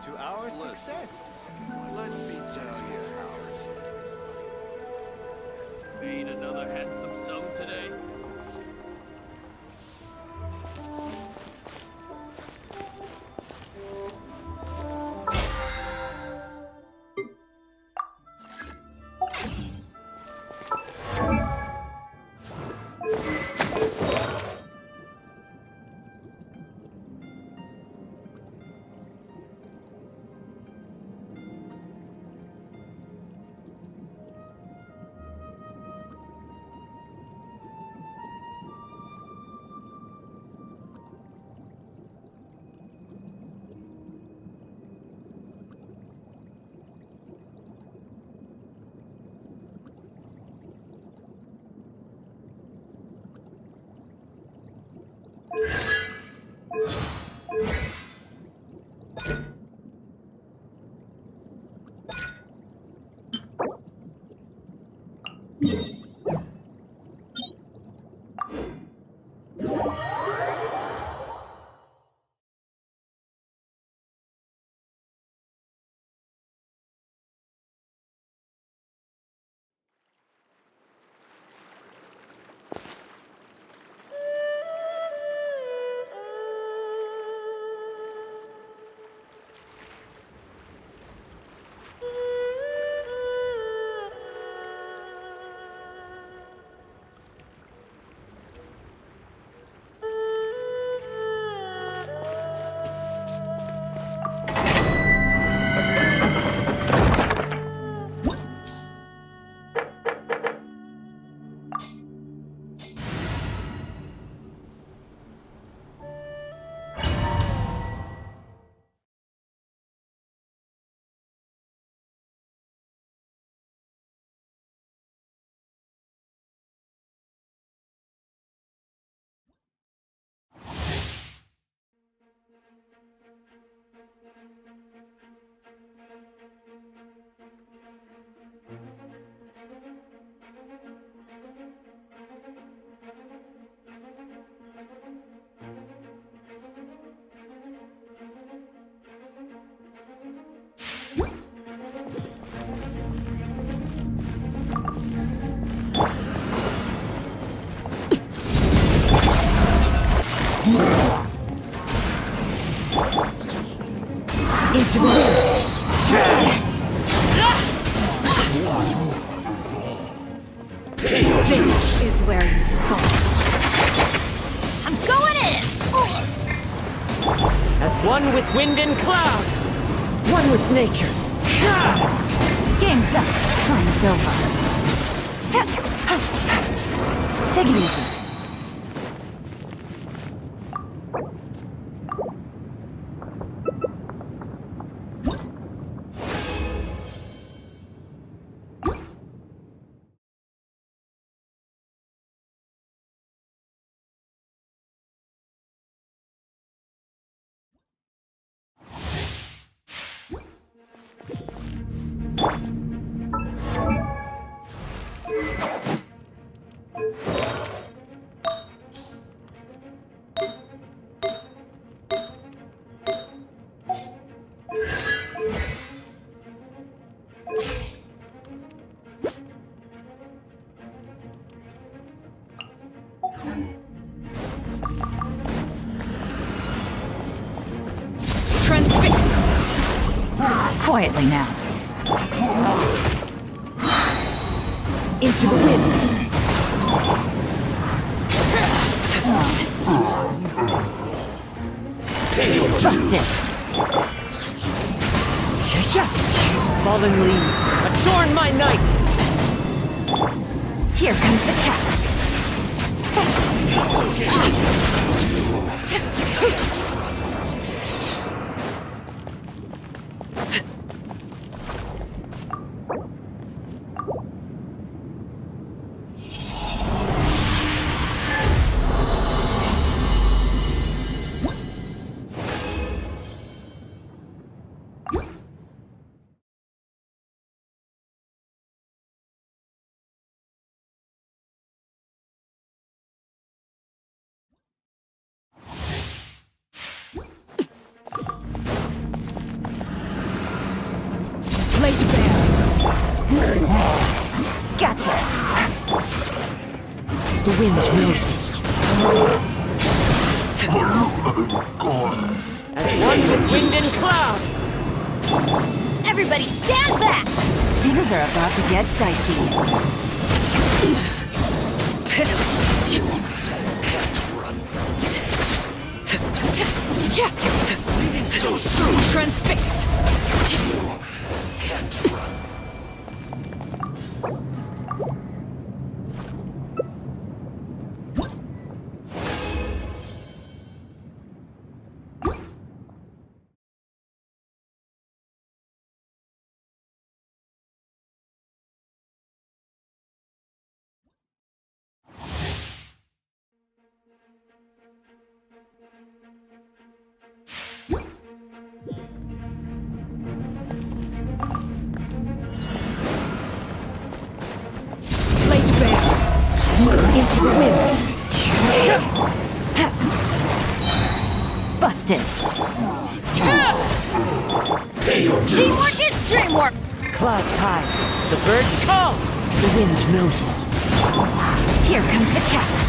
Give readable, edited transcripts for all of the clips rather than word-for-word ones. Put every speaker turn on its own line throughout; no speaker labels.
to our success.
Let me tell you how it is. Made another handsome sum today.
Into the wind! This is where you fall. I'm going in!
As one with wind and cloud, one with nature.
Game's up. Fun's over. Take it easy. Quietly now.
Into the wind.
Busted.
Fallen leaves, adorn my night.
Here comes the catch. Gotcha!
The wind knows me. As one with wind and cloud!
Everybody stand back! Things are about to get dicey.
Leaving so soon.
Transfixed!
Can't run.
Laid bare! Into the wind!
Busted! Teamwork is dreamwork!
Clouds high. The birds call! The wind knows me.
Here comes the catch!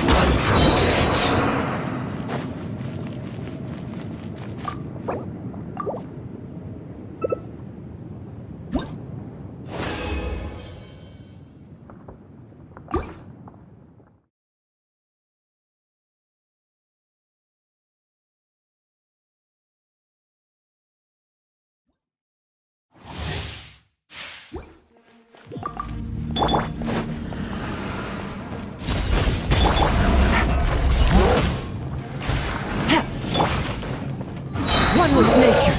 Run from death.
One with nature.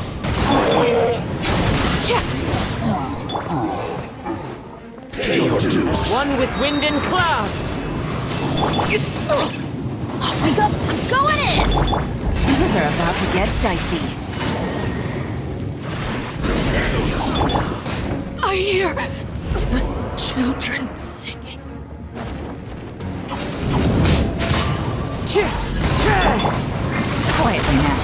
Pay your dues.
One with wind and cloud.
Off we go! I'm going in! Things are about to get dicey. I hear children singing. Quietly now.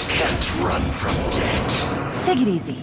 Can't run from death.
Take it easy.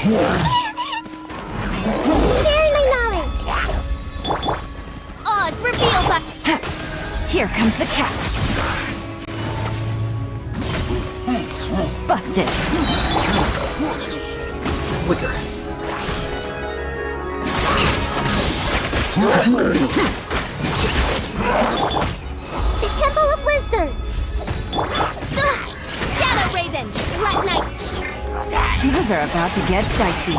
Sharing my knowledge. Oz revealed by.
Here comes the catch. Busted.
Flicker.
The Temple of Wisdom. Shadow Raven, Let Night.
Things are about to get dicey.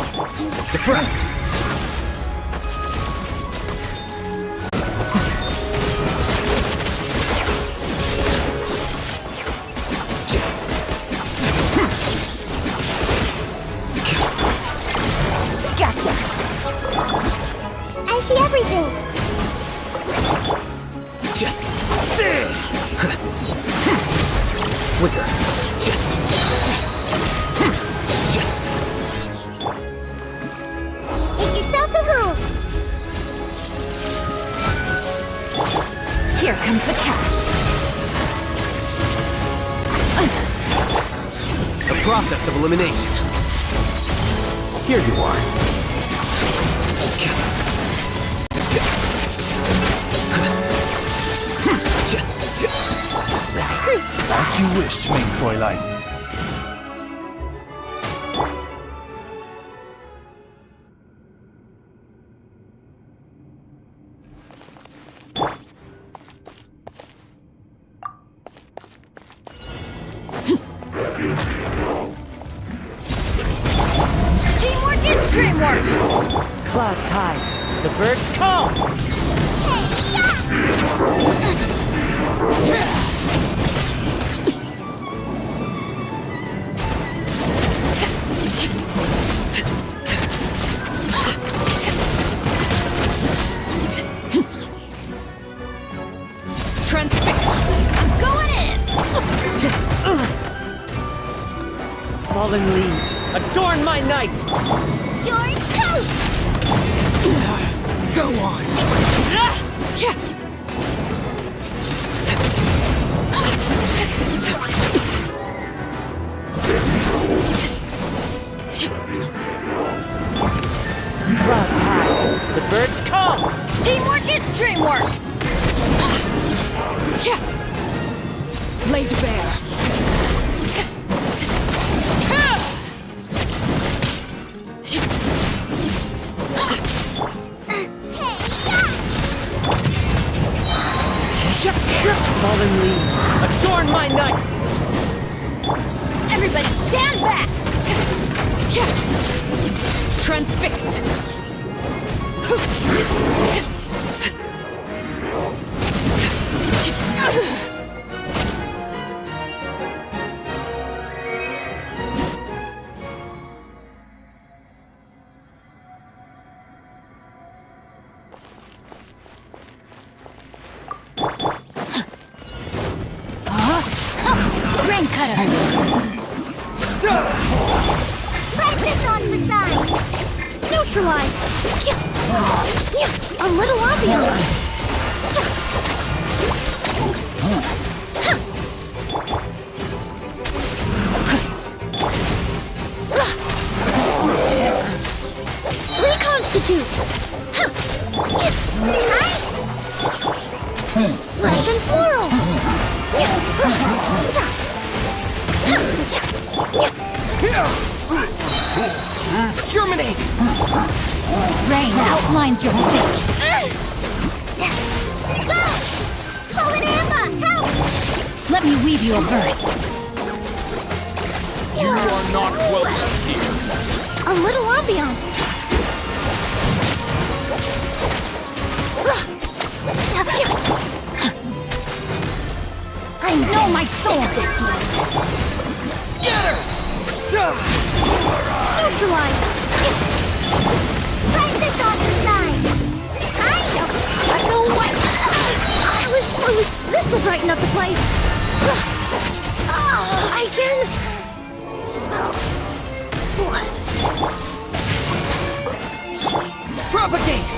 Deflect.
Gotcha.
I see everything.
Flicker.
Make yourselves at home.
Here comes the catch.
The process of elimination. Here you are. As you wish, mein Fräulein.
Teamwork is dreamwork.
Clouds high, the birds call.
Transfix. I'm going in.
Fallen leaves, adorn my night.
You're toast.
Go on. Clouds high, the birds call.
Teamwork is dreamwork.
Laid bare. Fallen leaves, adorn my night.
Everybody stand back. Transfixed. Rain cutter.
Let this on for size. Neutralize. A little ambiance. Reconstitute. Russian floral.
Germinate!
Rain outlines your fate.
Go! Call it Emma! Help!
Let me weave you a verse.
You are not welcome here.
A little ambiance.
I know my soul.
Scatter!
Neutralize! Right this off the side! Kind of! No way! This will brighten up the place! Oh, I can... smell... blood.
Propagate!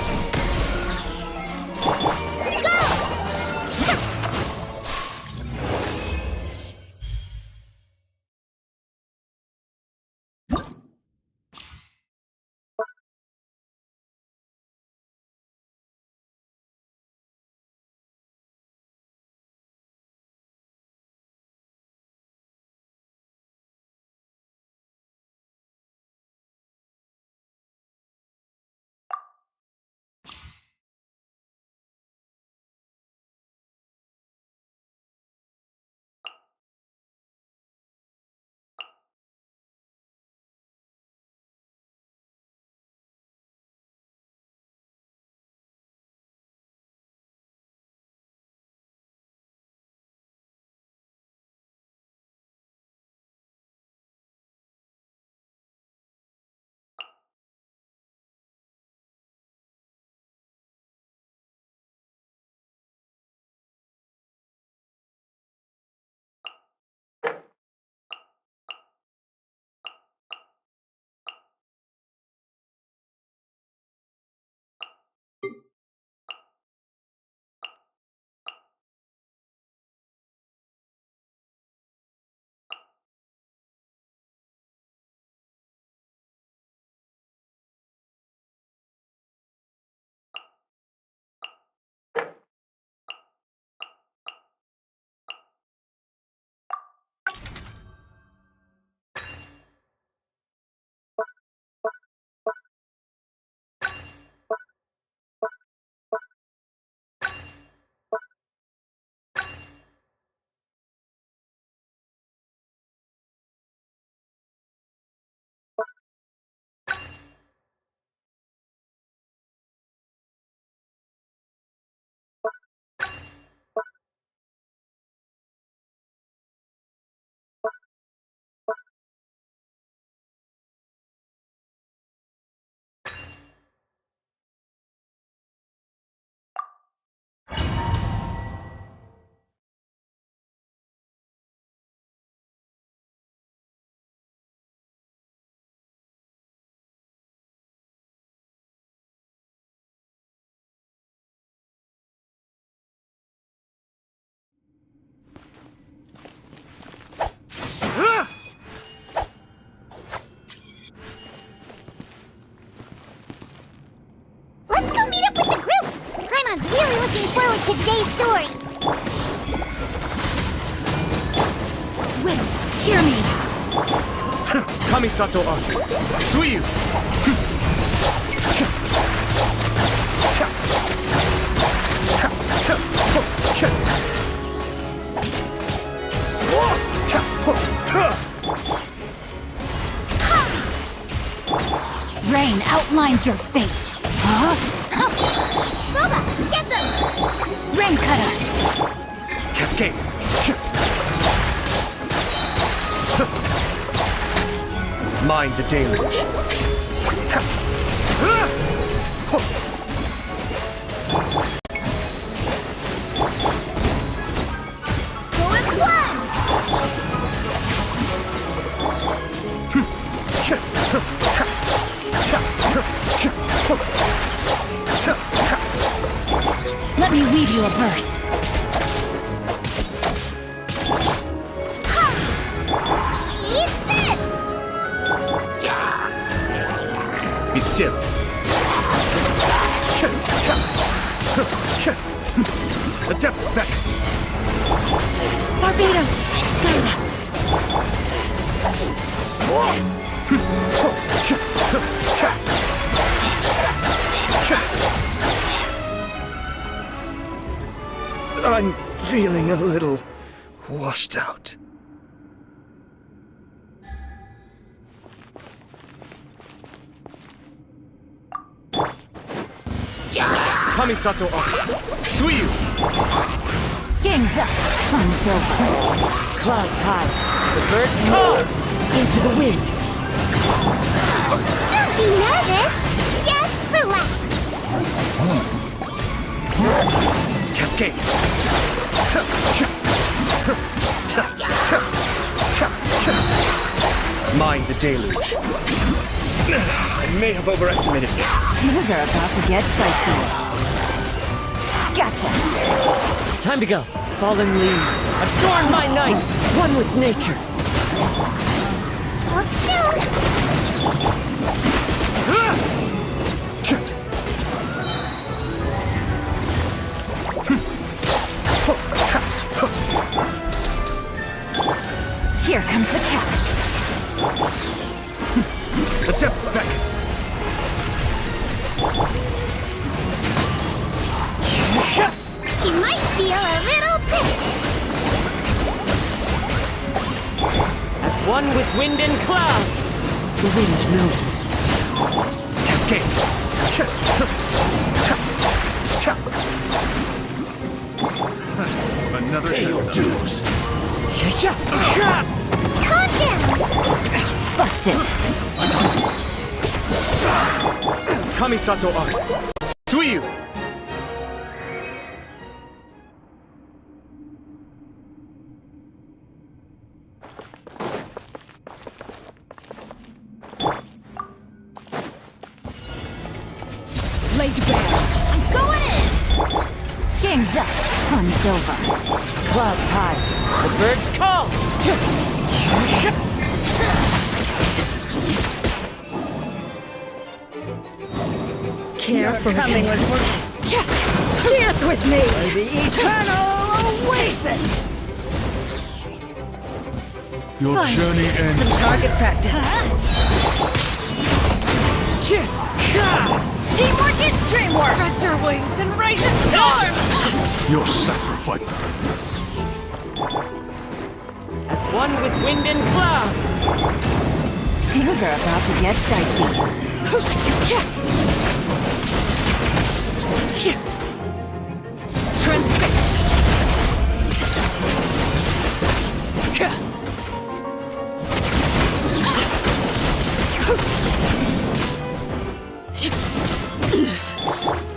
Go! Let's go meet up with the group! Paimon's really looking forward to today's story!
Wait, hear me!
Kamisato on. Suiyu!
Rain outlines your fate. Huh?
Boba, get them!
Rain cutter!
Cascade! Mind the deluge.
Go as one!
Let me weave you a verse.
Eat this!
Be still. The depths back.
Barbados, guide us.
I'm feeling a little washed out. Kamisato on. Suiyu!
Game's up. Fun's over.
Clouds high. The birds call! Into the wind.
Don't be nervous. Just relax.
Cascade. Mind the deluge. I may have overestimated you.
Things are about to get dicey. Gotcha.
Time to go. Fallen leaves. Adorn my night. One with nature.
Hold still.
Here comes the catch.
The depths beck.
You might feel a little bit.
As one with wind and cloud. The wind knows me.
Cascade. Another dues.
Calm down.
Busted.
Kamisato Art. Suiyu.
Laid bare.
I'm going in. Game's up. Fun's over.
Clouds high. The birds call.
Careful.
Coming was dance with me. The eternal oasis.
Your journey ends.
Some target practice. Teamwork is dreamwork. Spread your wings and raise a storm.
Your sacrifice.
As one with wind and cloud.
Things are about to get dicey. Transfixed.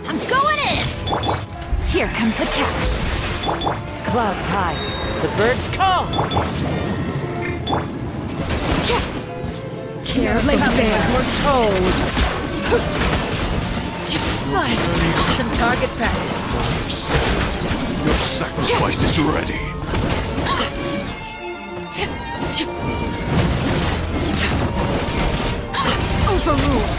I'm going in. Here comes the catch.
Clouds high. The birds call.
Careful.
We're told.
Fine. Some target practice.
Your sacrifice is ready.
Overruled.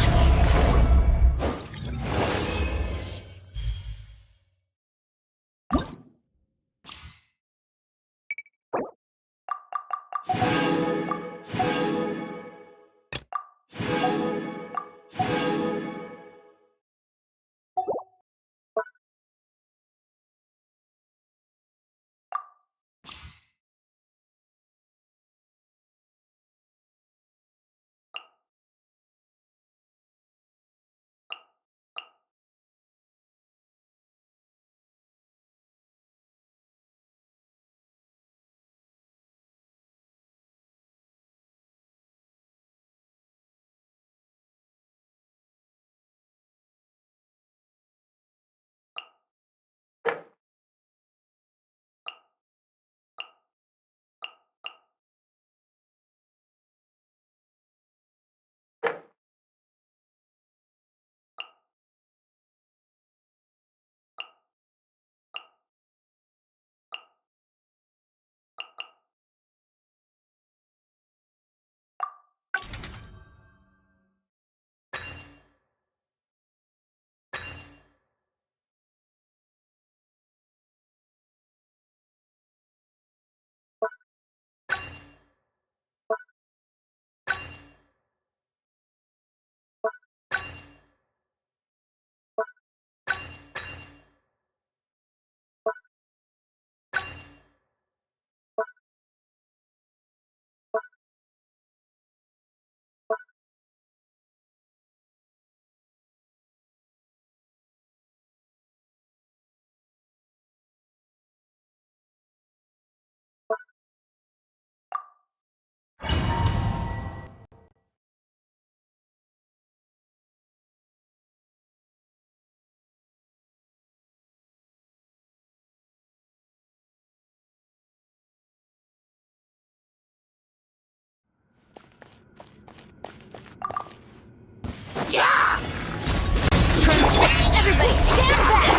Everybody stand back!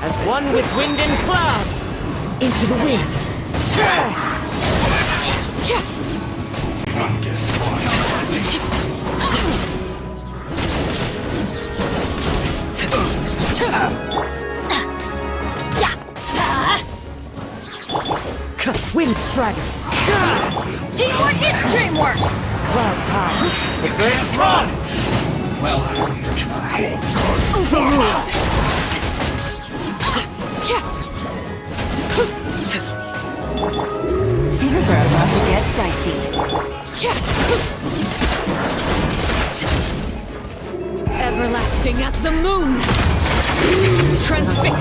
As one with wind and cloud. Into the wind. Wind strider.
Teamwork is dreamwork!
Clouds high. The birds come.
Overruled! Things are about to get dicey.
Everlasting as the moon. Transfix.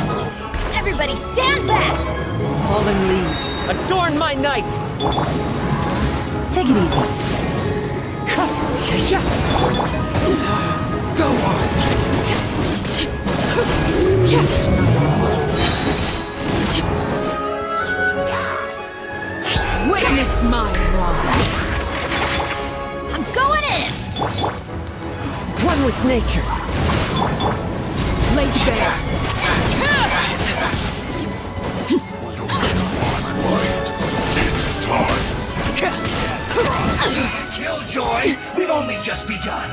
Everybody stand back!
Fallen leaves, adorn my night!
Take it easy.
Go on! Witness my rise!
I'm going in!
One with nature. Laid bare.
It's time.
Killjoy! We've only just begun.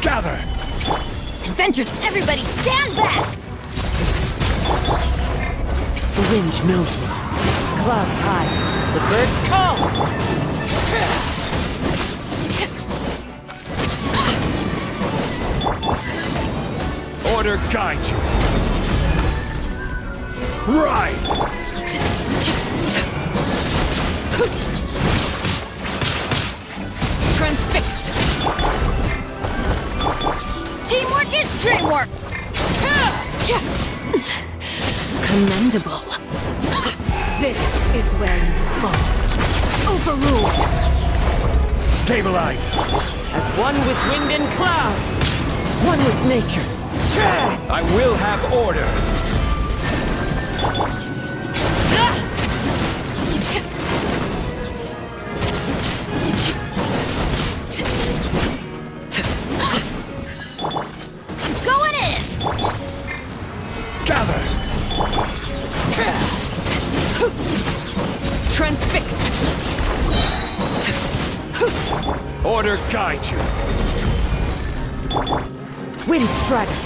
Gather.
Adventures, everybody stand back!
The wind knows me. Clouds high. The birds call.
Order guide you. Rise.
Transfixed.
Teamwork is dreamwork!
Commendable. This is where you fall. Overruled.
Stabilize.
As one with wind and cloud. One with nature.
I will have order.
Going in!
Gather.
Transfixed.
Order guide you.
Wind strider.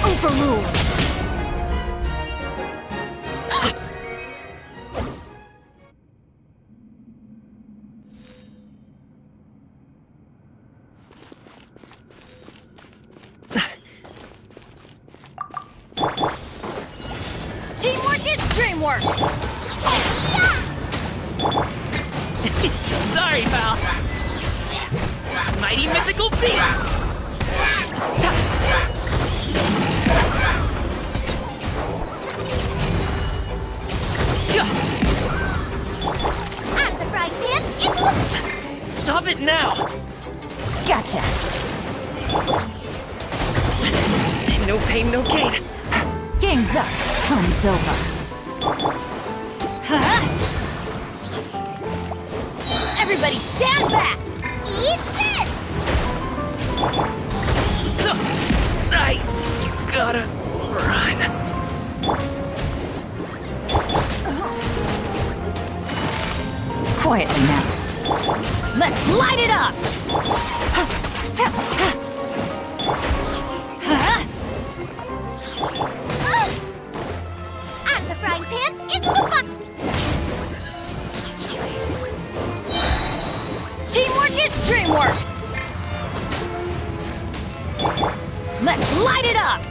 Overruled.
Teamwork is dreamwork!
Sorry, pal. Mighty mythical beast.
At the frying pan, it's the...
Stop it now.
Gotcha!
No pain, no gain.
Game's up. Time's over. Huh? Everybody stand back!
Eat this!
I gotta run.
Quietly now. Let's light it up! Huh?
At the frying pan, it's the fun...
Teamwork is dreamwork! Let's light it up!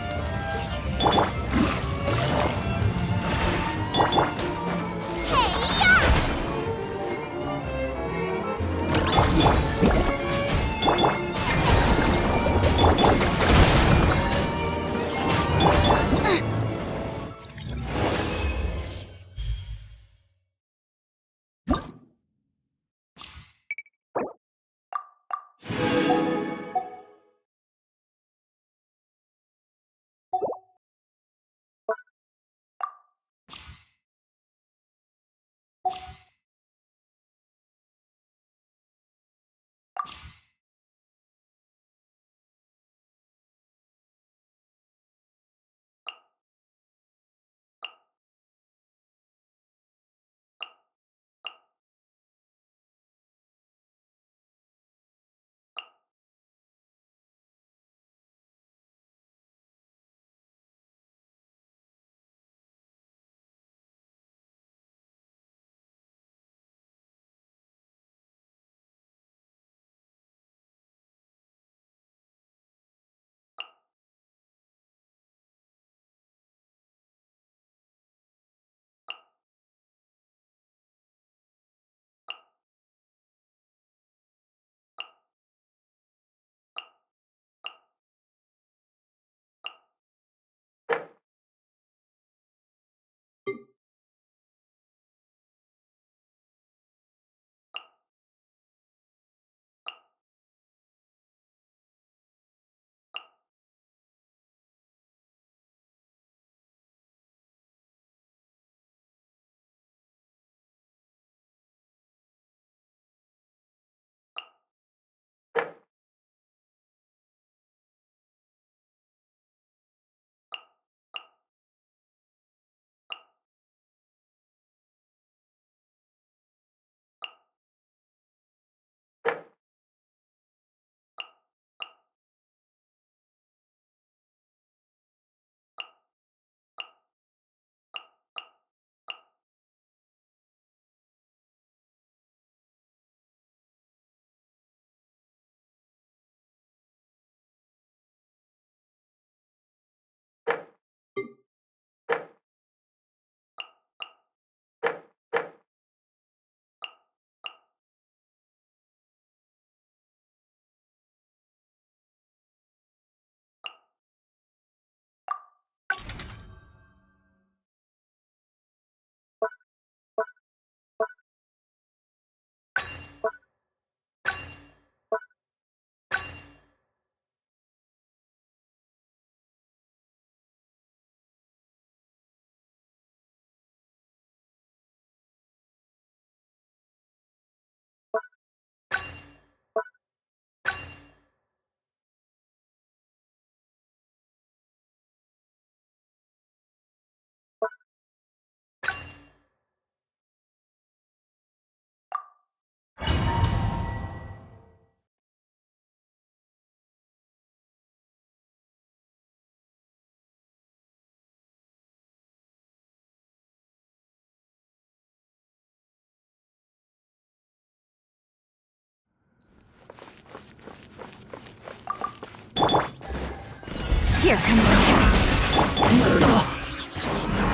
Here comes the catch.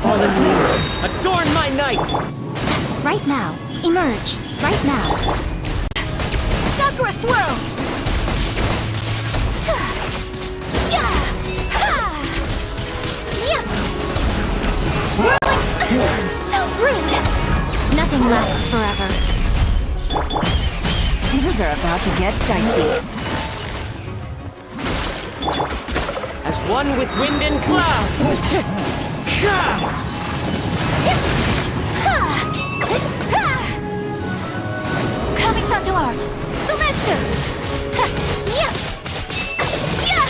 Fallen leaves, adorn my night!
Right now. Emerge. Right now.
Sakura swirl!
Yeah! Ha! Yeah! So rude! Nothing lasts forever.
Things are about to get dicey.
As one with wind and cloud!
Kamisato art! Sumetsu!
Yeah! Yeah!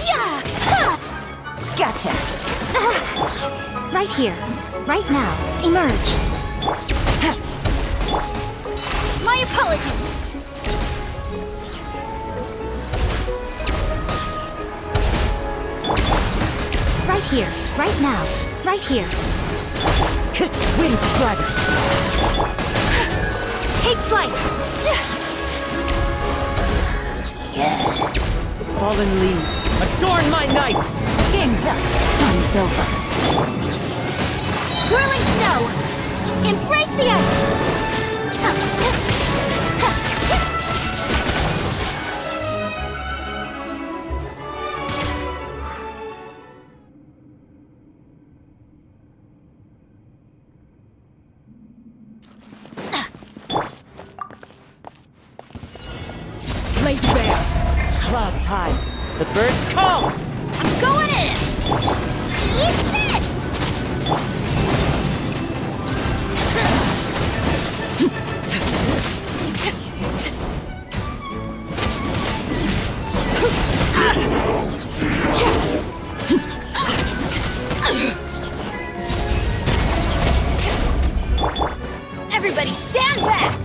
Yeah!
Gotcha!
Right here. Right now. Emerge.
My apologies!
Right here. Right now. Right here.
Wind strider!
Take flight!
Fallen leaves, adorn my night!
Game's up. Fun's over. Whirling snow! Embrace the ice!
Blade bear! Clouds high, the birds call!
I'm going in!
Eat this!
Everybody stand back!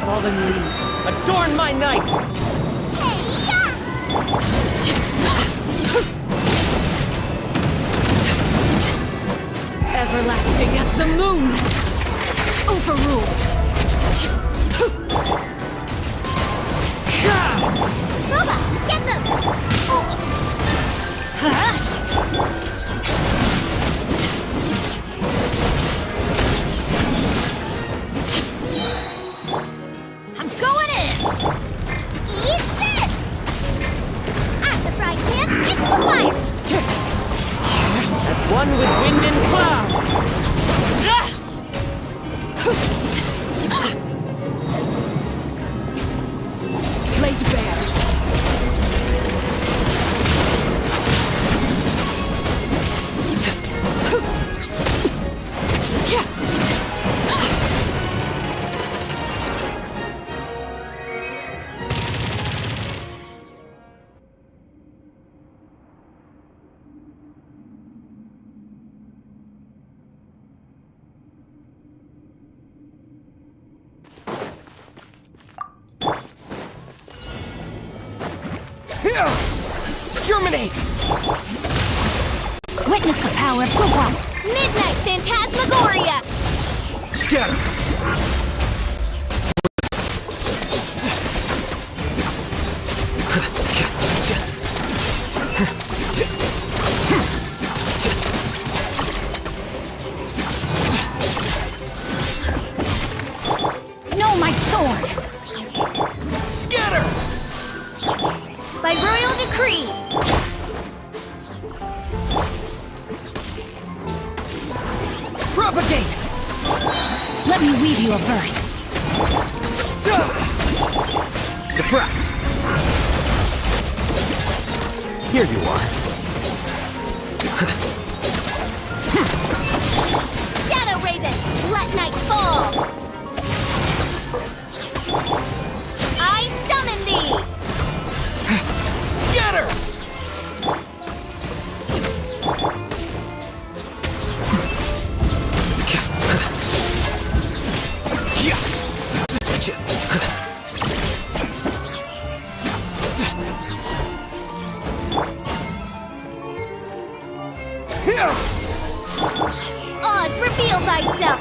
Fallen leaves, adorn my night!
Everlasting as the moon! Overruled!
Booba, get them!
I'm going in!
Eat this! I'm the fried pan into the fire!
As one with wind and cloud! Blade bear! Germinate!
Witness the power of Gua!
Midnight Phantasmagoria!
Scatter!
Know my sword!
Scatter!
By royal decree!
Propagate!
Let me weave you a verse.
Diffract! Here you are.
Shadow Raven, let night fall! I summon thee!
Scatter!
Oz, reveal thyself!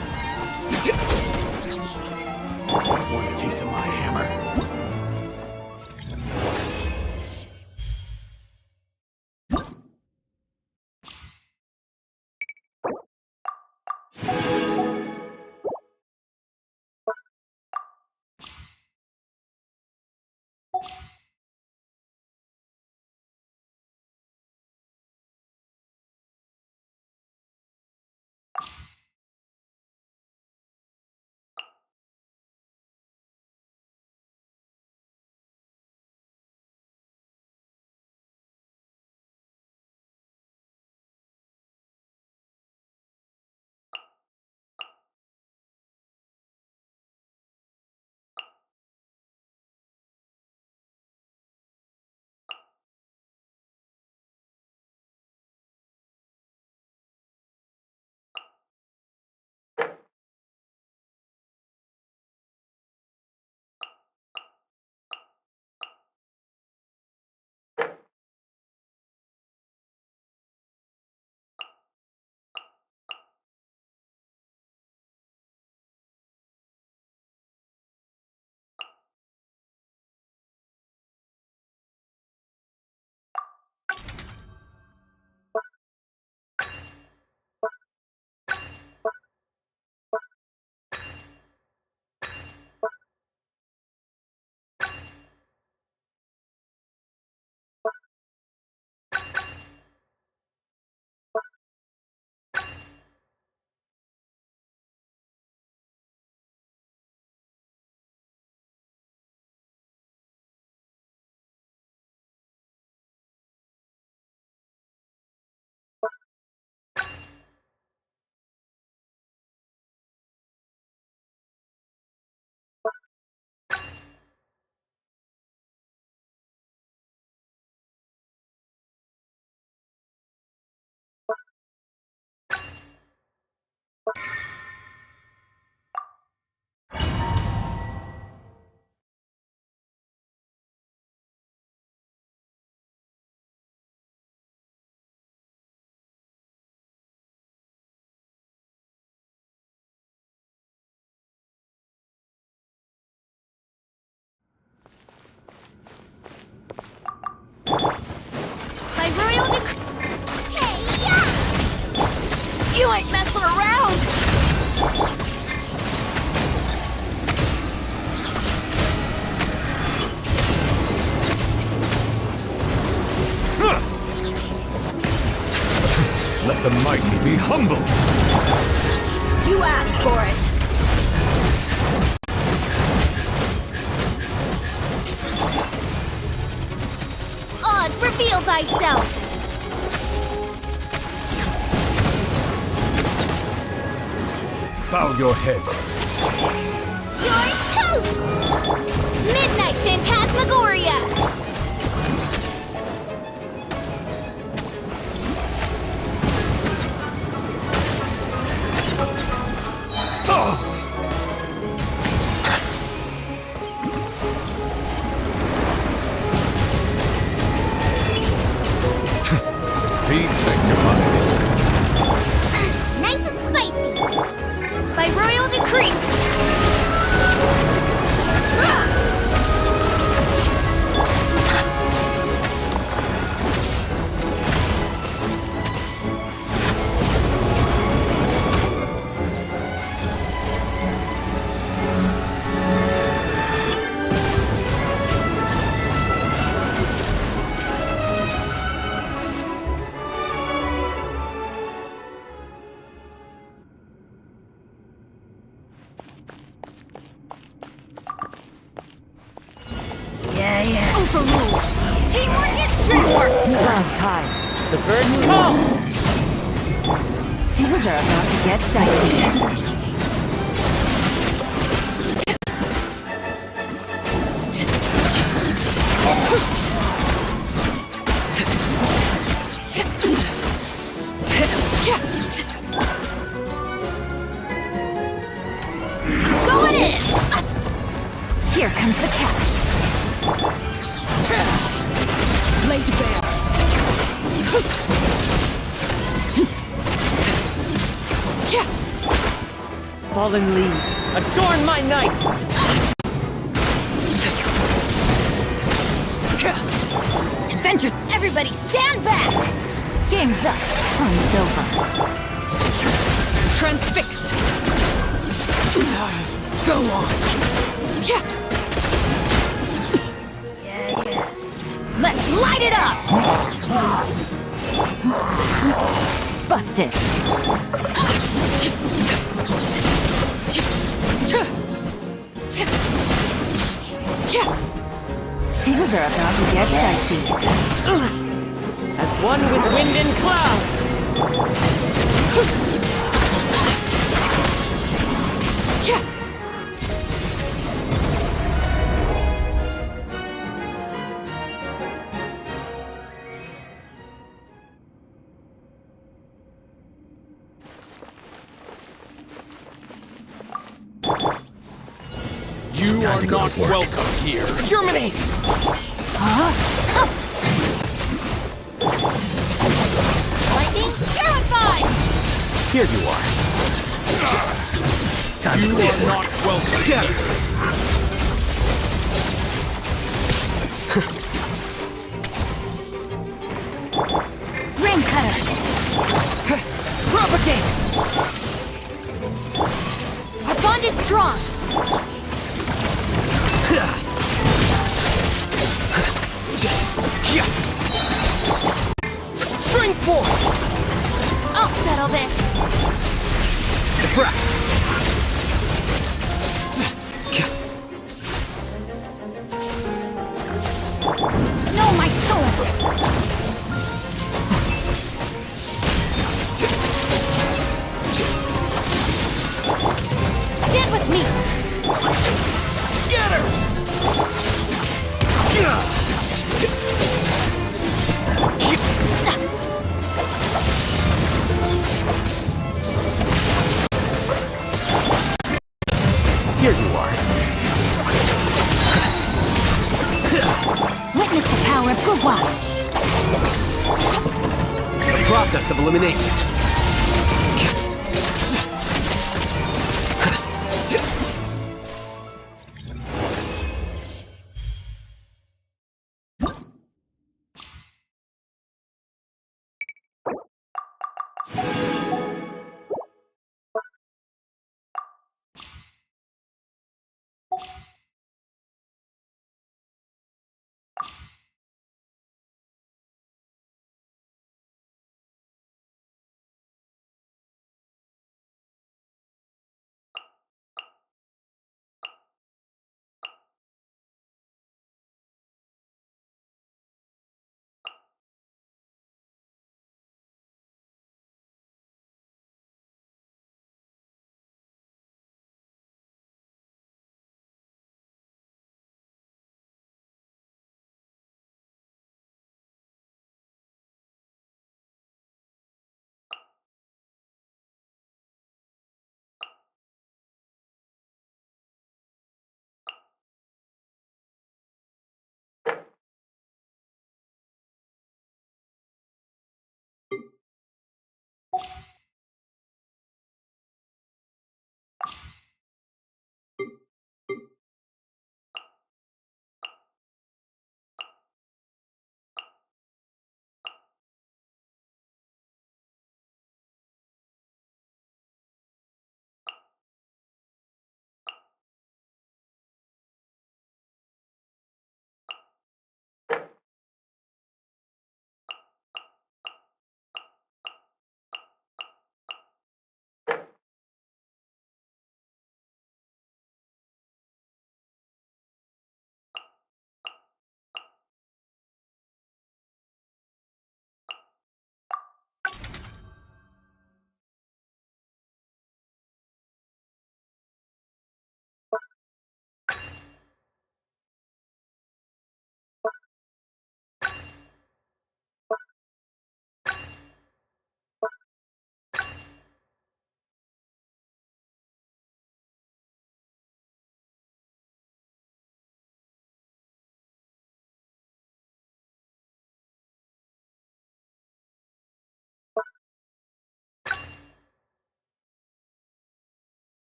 By royal decree. Hey, yeah!
You ain't messing around!
Let the mighty be humble.
You asked for it!
Oz, reveal thyself!
Bow your head.
You're toast! Midnight Phantasmagoria!
Be sanctified.
Nice and spicy! By royal decree!
Overruled! Teamwork is dreamwork!
Clouds high. The birds call.
Things are about to get dicey.
Going in!
Here comes the catch.
Laid bare. Fallen leaves, adorn my night!
Adventure! Everybody stand back! Game's up. Fun's over.
Transfixed! Go on!
Let's light it up! Busted. Things are about to get dicey.
As one with wind and cloud!
You are not welcome here.
Germinate!
Lightning terrified!
Here you are. Time to
You
see
are
it.
not welcome
Scatter.
here.
Rain cutter.
Propagate!
Our bond is strong!
Spring forth!
I'll settle this!
Diffract.
No, my sword!
Stand with me!
Scatter!
Wow.
The process of elimination.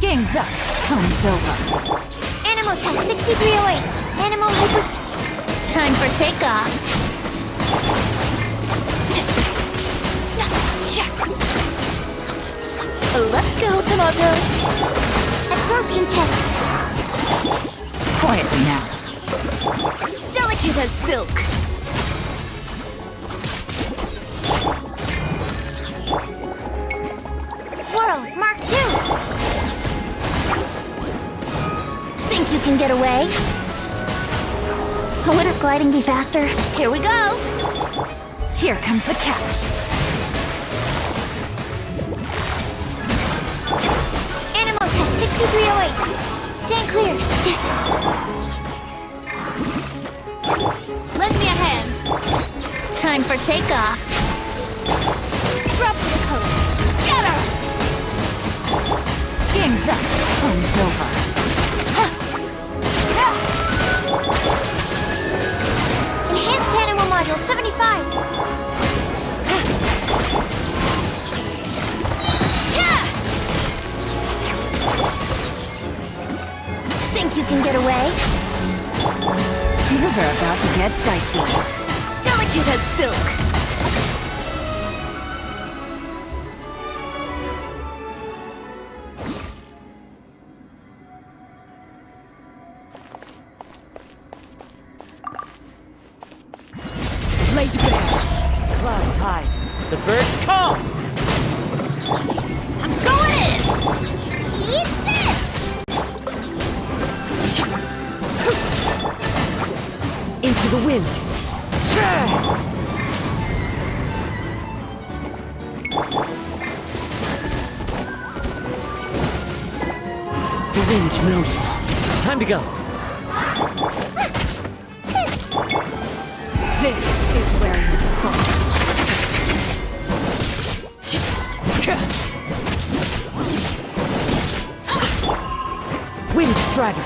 Game's up. Time's over.
Animal test 6308. Animal hyper... Time for takeoff. Let's go, Tomato. Absorption test.
Quietly now.
Delicate as silk. Swirl, Mark 2. Think you can get away? Wouldn't gliding be faster? Here we go.
Here comes the catch.
Animal test 6308. Stand clear. Lend me a hand. Time for takeoff. Drop the code. Scatter!
Game's up. Time's over.
Enhanced animal module 75. Think you can get away?
Things are about to get dicey.
Delicate as silk.
Laid bare. Clouds hide. The birds call!
I'm going in! Eat this!
Into the wind! The wind knows me. Time to go.
This is where you fall.
Wind Strider!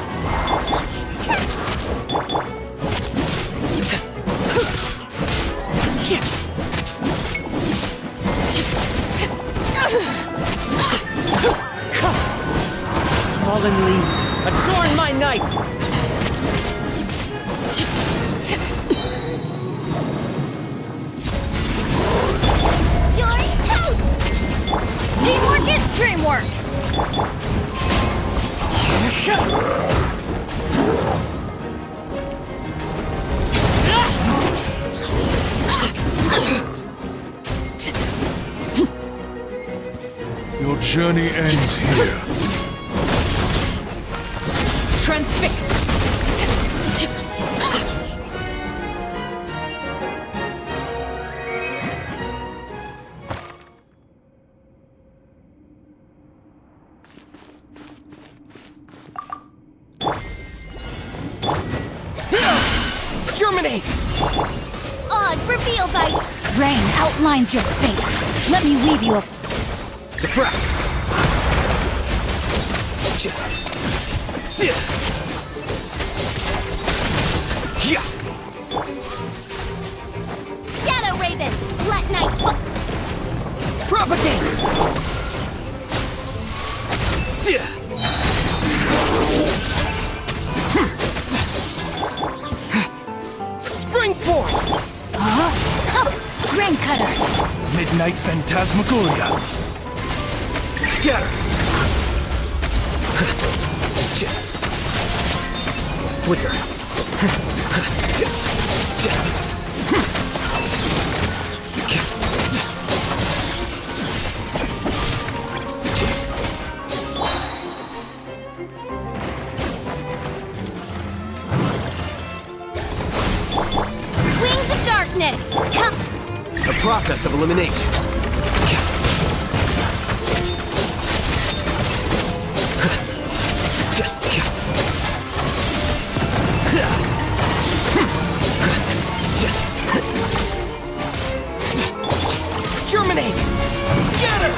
Fallen leaves, adorn my night!
You're toast! Teamwork is dreamwork!
Your journey ends here.
Transfixed!
Germinate!
Oz revealed by...
Rain outlines your fate. Let me weave you a...
Diffract!
Shadow Raven! Let night...
Propagate! Spring forth!
Rain cutter!
Midnight Phantasmagoria.
Scatter! Flicker!
Wings of Darkness! Come...
The process of elimination.
Germinate! Scatter!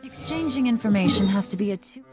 Exchanging information has to be a two...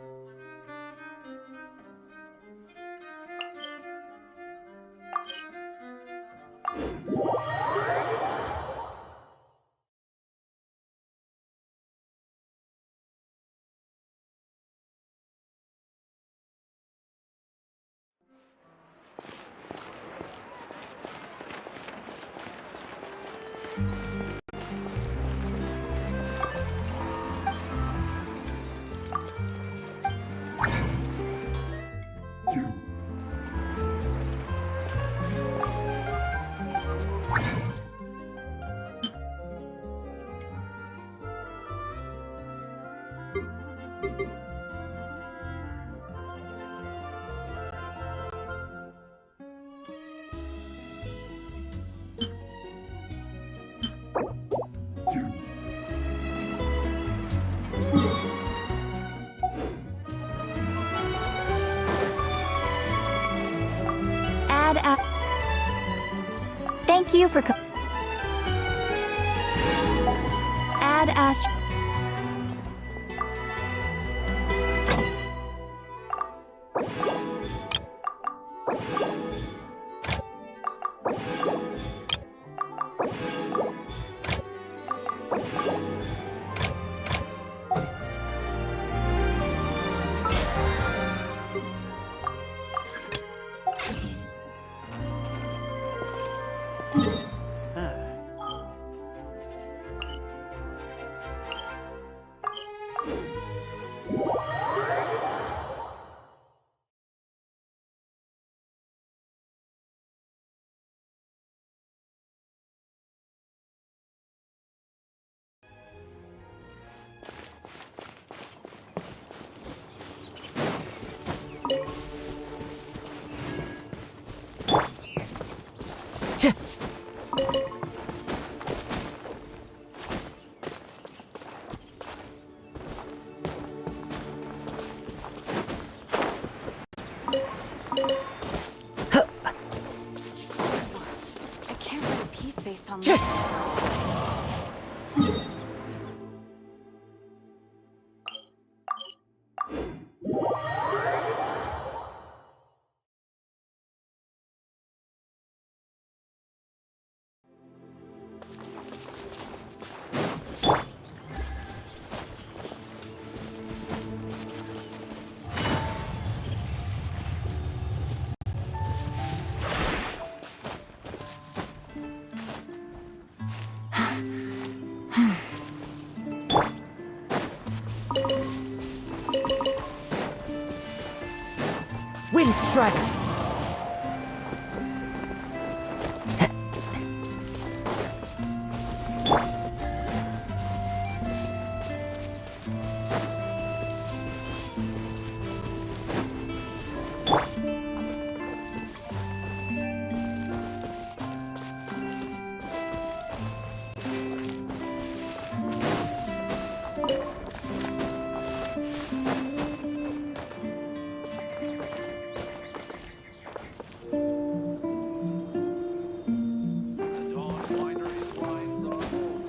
Thank you for Add Astro. I can't write a piece based on this.
Wind Strider.
The Dawn Winery's wines are old.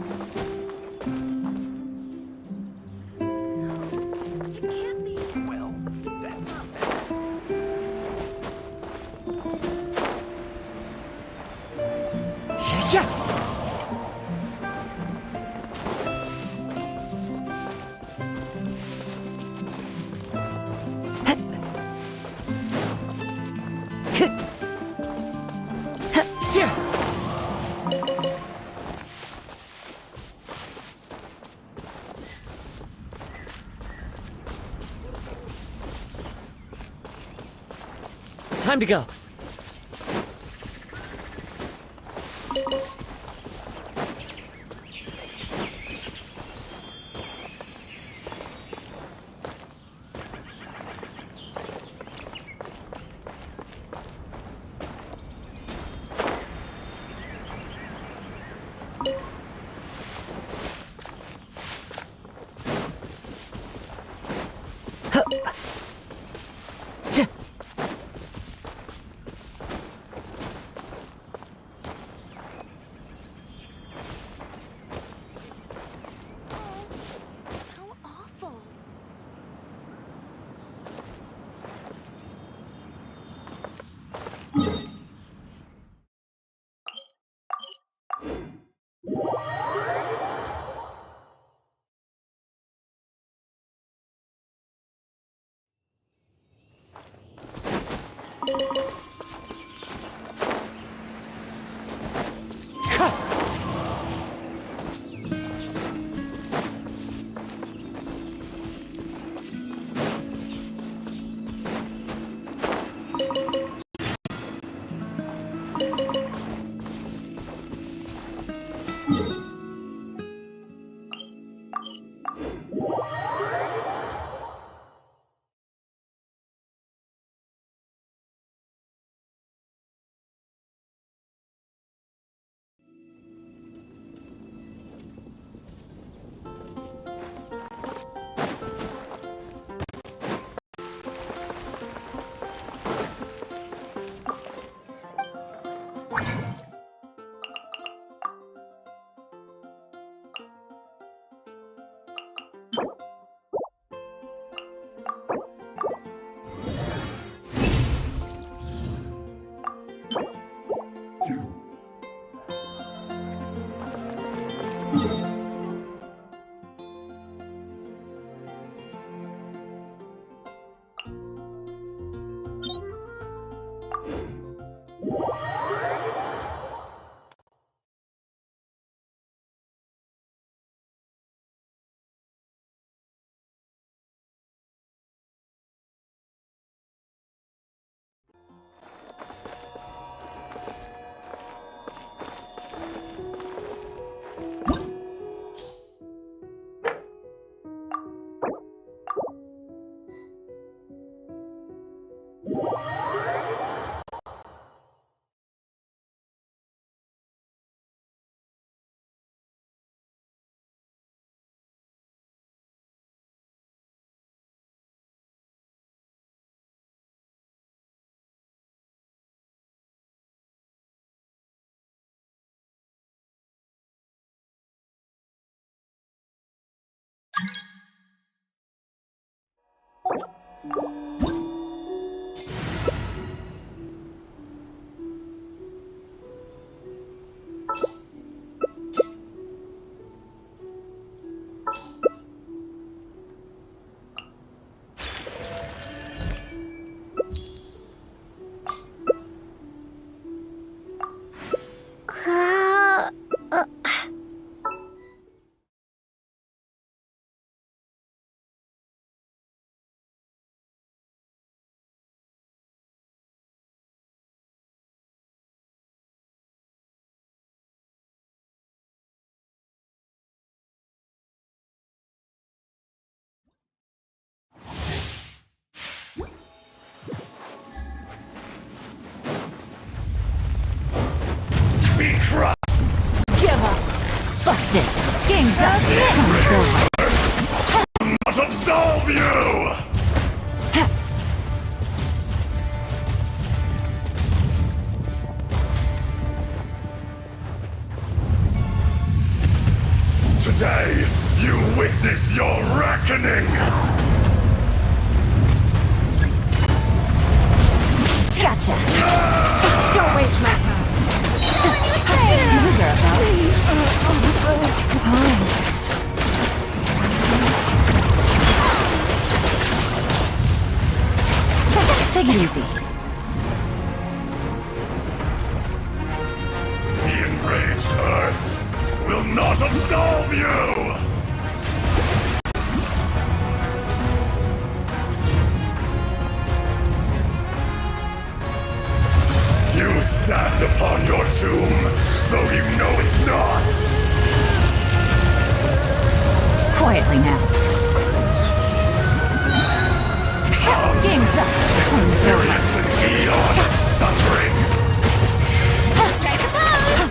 It can't be.
Well, that's not bad.
Time to go.
Be crushed!
Give up. Busted. Game's up. Time's over.
Must absolve you! Today, you witness your reckoning!
Gotcha.
Don't waste my time.
These are about. Take it easy.
The enraged Earth will not absolve you! You stand upon your tomb, though you know it not!
Quietly now. Game's up.
Experience an eon of suffering!
Strike a pose!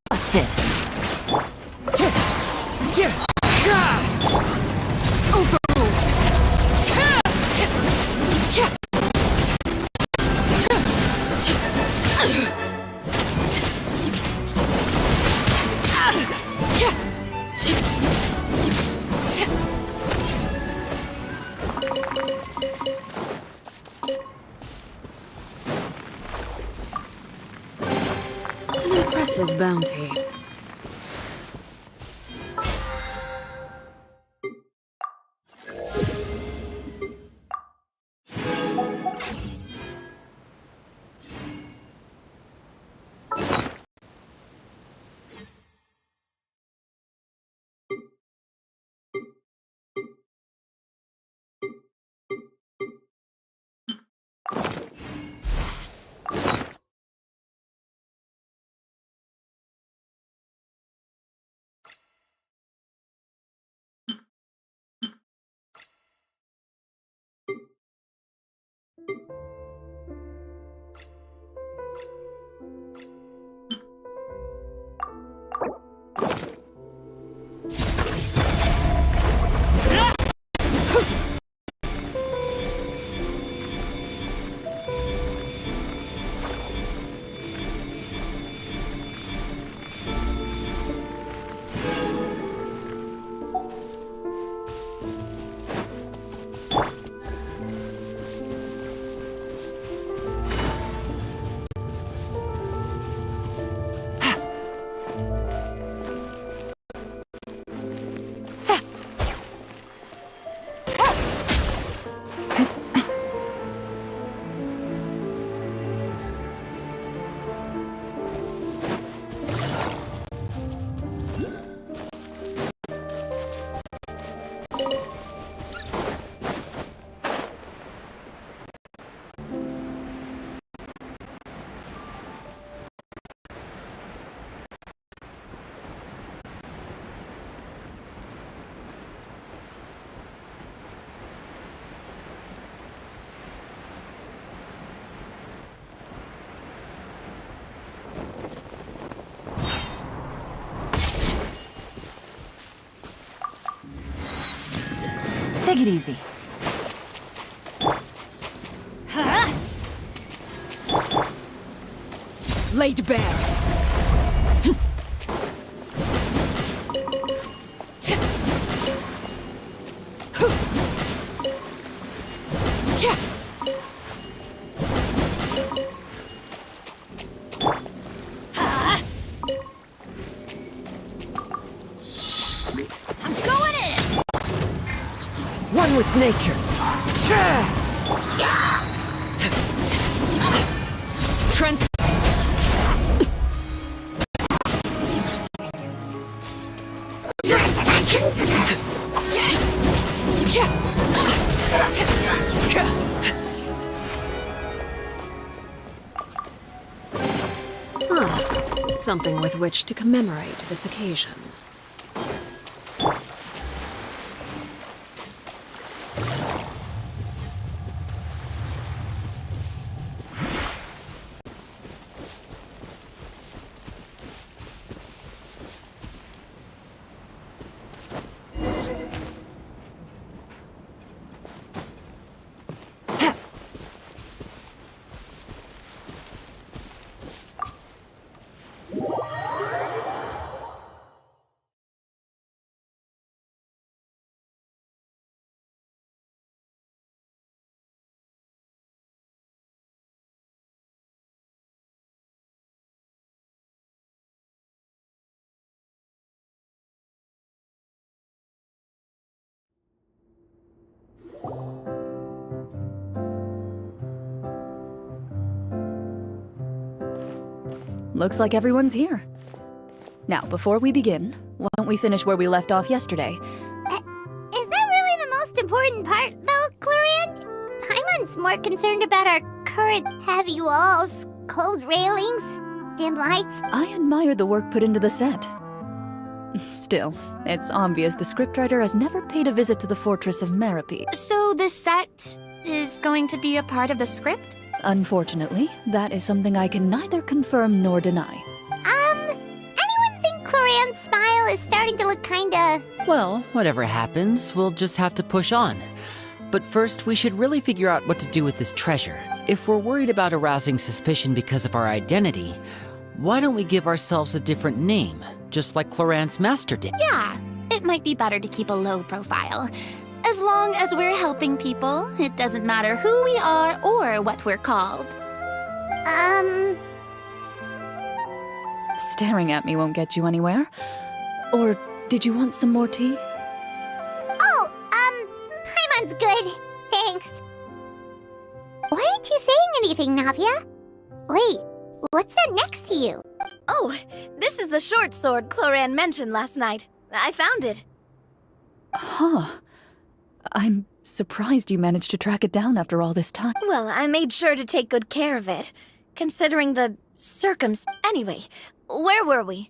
Busted.
An impressive bounty.
Take it easy.
Laid bare.
I'm going in!
One with nature. Trans. Something with which to commemorate this occasion.
Looks like everyone's here. Now, before we begin, why don't we finish where we left off yesterday?
Is that really the most important part, though, Clorand? Paimon's more concerned about our current heavy walls, cold railings, dim lights.
I admire the work put into the set. Still, it's obvious the scriptwriter has never paid a visit to the fortress of Merope.
So this set is going to be a part of the script?
Unfortunately, that is something I can neither confirm nor deny.
Anyone think Cloran's smile is starting to look kinda...
Well, whatever happens, we'll just have to push on. But first, we should really figure out what to do with this treasure. If we're worried about arousing suspicion because of our identity, why don't we give ourselves a different name, just like Cloran's master did?
Yeah, it might be better to keep a low profile. As long as we're helping people, it doesn't matter who we are or what we're called.
Staring at me won't get you anywhere. Or did you want some more tea?
Oh, Paimon's good. Thanks. Why aren't you saying anything, Navia? Wait, what's that next to you?
Oh, this is the short sword Cloran mentioned last night. I found it.
Huh. I'm surprised you managed to track it down after all this time.
Well, I made sure to take good care of it, considering the Anyway, where were we?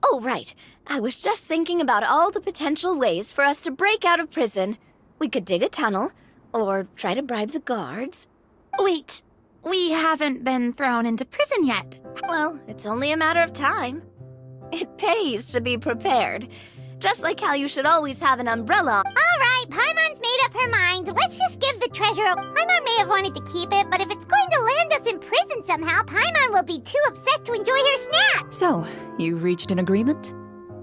Oh, right. I was just thinking about all the potential ways for us to break out of prison. We could dig a tunnel, or try to bribe the guards.
Wait, we haven't been thrown into prison yet.
Well, it's only a matter of time. It pays to be prepared. Just like how you should always have an umbrella.
All right, Paimon's made up her mind. Let's just give the treasure. Paimon may have wanted to keep it, but if it's going to land us in prison somehow, Paimon will be too upset to enjoy her snack.
So, you reached an agreement?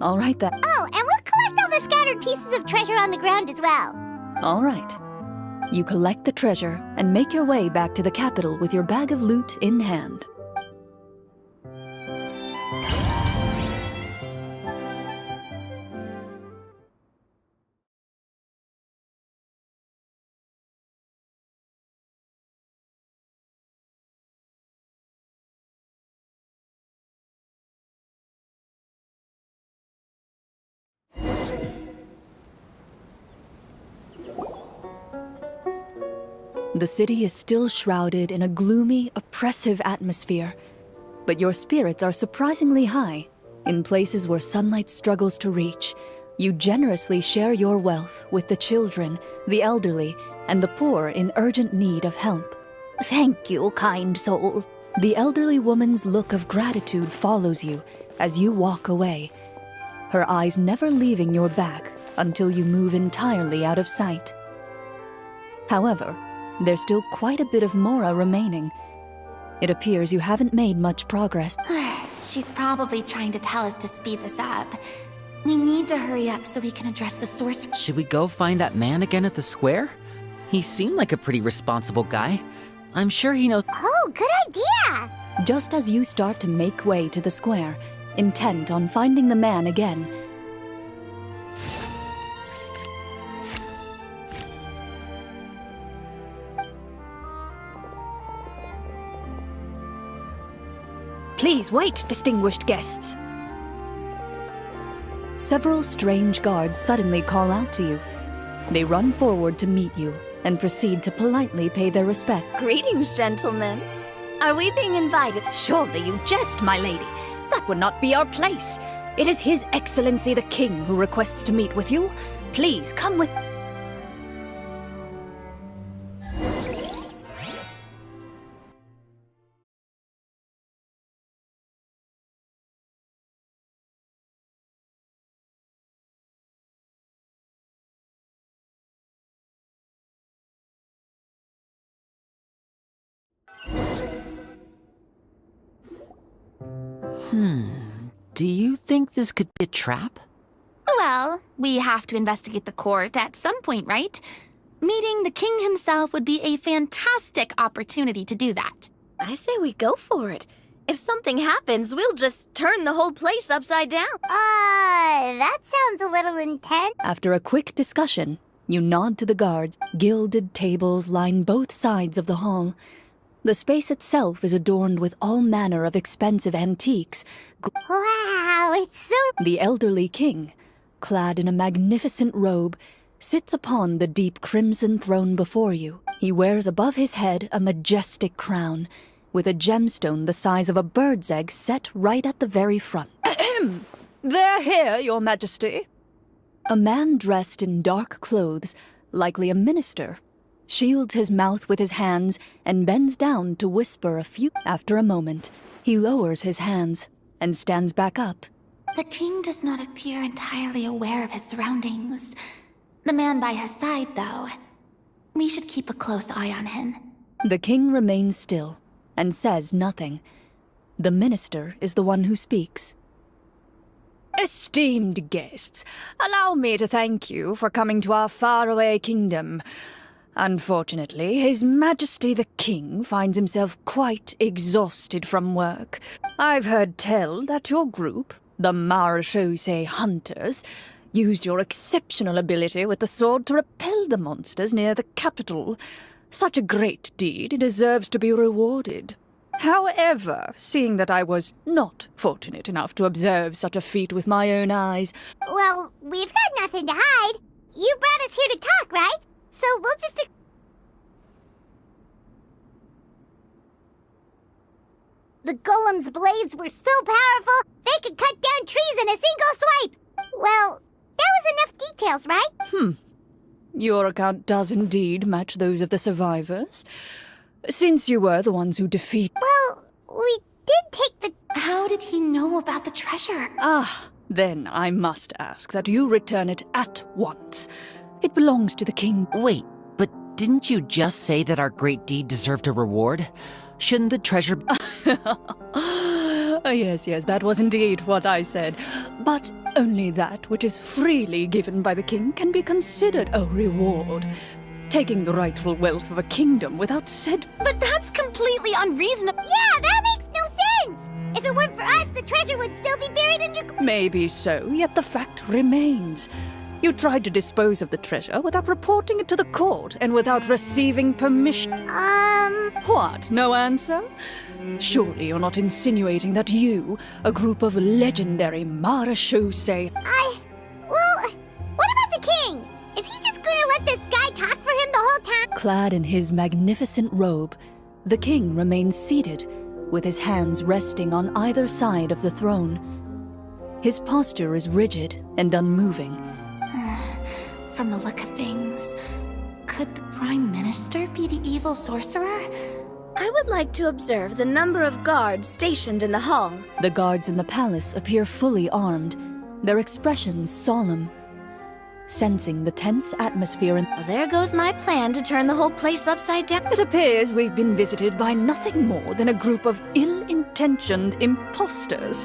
All right then.
Oh, and we'll collect all the scattered pieces of treasure on the ground as well.
All right. You collect the treasure and make your way back to the capital with your bag of loot in hand. The city is still shrouded in a gloomy, oppressive atmosphere, but your spirits are surprisingly high. In places where sunlight struggles to reach, you generously share your wealth with the children, the elderly, and the poor in urgent need of help.
Thank you, kind soul.
The elderly woman's look of gratitude follows you as you walk away, her eyes never leaving your back until you move entirely out of sight. However, there's still quite a bit of Mora remaining. It appears you haven't made much progress.
She's probably trying to tell us to speed this up. We need to hurry up so we can address the sorcerer.
Should we go find that man again at the square? He seemed like a pretty responsible guy. I'm sure he knows.
Oh, good idea!
Just as you start to make way to the square, intent on finding the man again,
Please wait, distinguished guests.
several strange guards suddenly call out to you. They run forward to meet you and proceed to politely pay their respect.
Greetings, gentlemen. Are we being invited?
Surely you jest, my lady. That would not be our place. It is His Excellency the King who requests to meet with you. Please come with...
Do you think this could be a trap?
Well, we have to investigate the court at some point, right? Meeting the king himself would be a fantastic opportunity to do that.
I say we go for it. If something happens, we'll just turn the whole place upside down.
That sounds a little intense.
After a quick discussion, you nod to the guards. Gilded tables line both sides of the hall. The space itself is adorned with all manner of expensive antiques.
Wow, it's so...
The elderly king, clad in a magnificent robe, sits upon the deep crimson throne before you. He wears above his head a majestic crown, with a gemstone the size of a bird's egg set right at the very front.
They're here, Your Majesty.
A man dressed in dark clothes, likely a minister, shields his mouth with his hands, and bends down to whisper a few. After a moment, he lowers his hands and stands back up.
The king does not appear entirely aware of his surroundings. The man by his side, though. We should keep a close eye on him.
The king remains still and says nothing. The minister is the one who speaks. Esteemed guests, allow me to thank you for coming to our faraway kingdom. Unfortunately, His Majesty the King finds himself quite exhausted from work. I've heard tell that your group, the Marechaussee Hunters, used your exceptional ability with the sword to repel the monsters near the capital. Such a great deed deserves to be rewarded. However, seeing that I was not fortunate enough to observe such a feat with my own eyes...
Well, we've got nothing to hide. You brought us here to talk, right? So we'll just... The golem's blades were so powerful, they could cut down trees in a single swipe! Well, that was enough details, right?
Your account does indeed match those of the survivors. Since you were the ones who defeated...
Well, we did take the...
How did he know about the treasure?
Then I must ask that you return it at once. It belongs to the king.
Wait, but didn't you just say that our great deed deserved a reward? Shouldn't the treasure...
Yes, that was indeed what I said. But only that which is freely given by the king can be considered a reward. Taking the rightful wealth of a kingdom without said...
But that's completely unreasonable.
Yeah, that makes no sense! If it weren't for us, the treasure would still be buried in your...
Maybe so, yet the fact remains. You tried to dispose of the treasure without reporting it to the court and without receiving permission. What, no answer? Surely you're not insinuating that you, a group of legendary Marechaussee...
Well, what about the king? Is he just gonna let this guy talk for him the whole time?
Clad in his magnificent robe, the king remains seated, with his hands resting on either side of the throne. His posture is rigid and unmoving.
From the look of things, could the Prime Minister be the evil sorcerer?
I would like to observe the number of guards stationed in the hall.
The guards in the palace appear fully armed, their expressions solemn. Sensing the tense atmosphere and...
Well, there goes my plan to turn the whole place upside down.
It appears we've been visited by nothing more than a group of ill-intentioned imposters.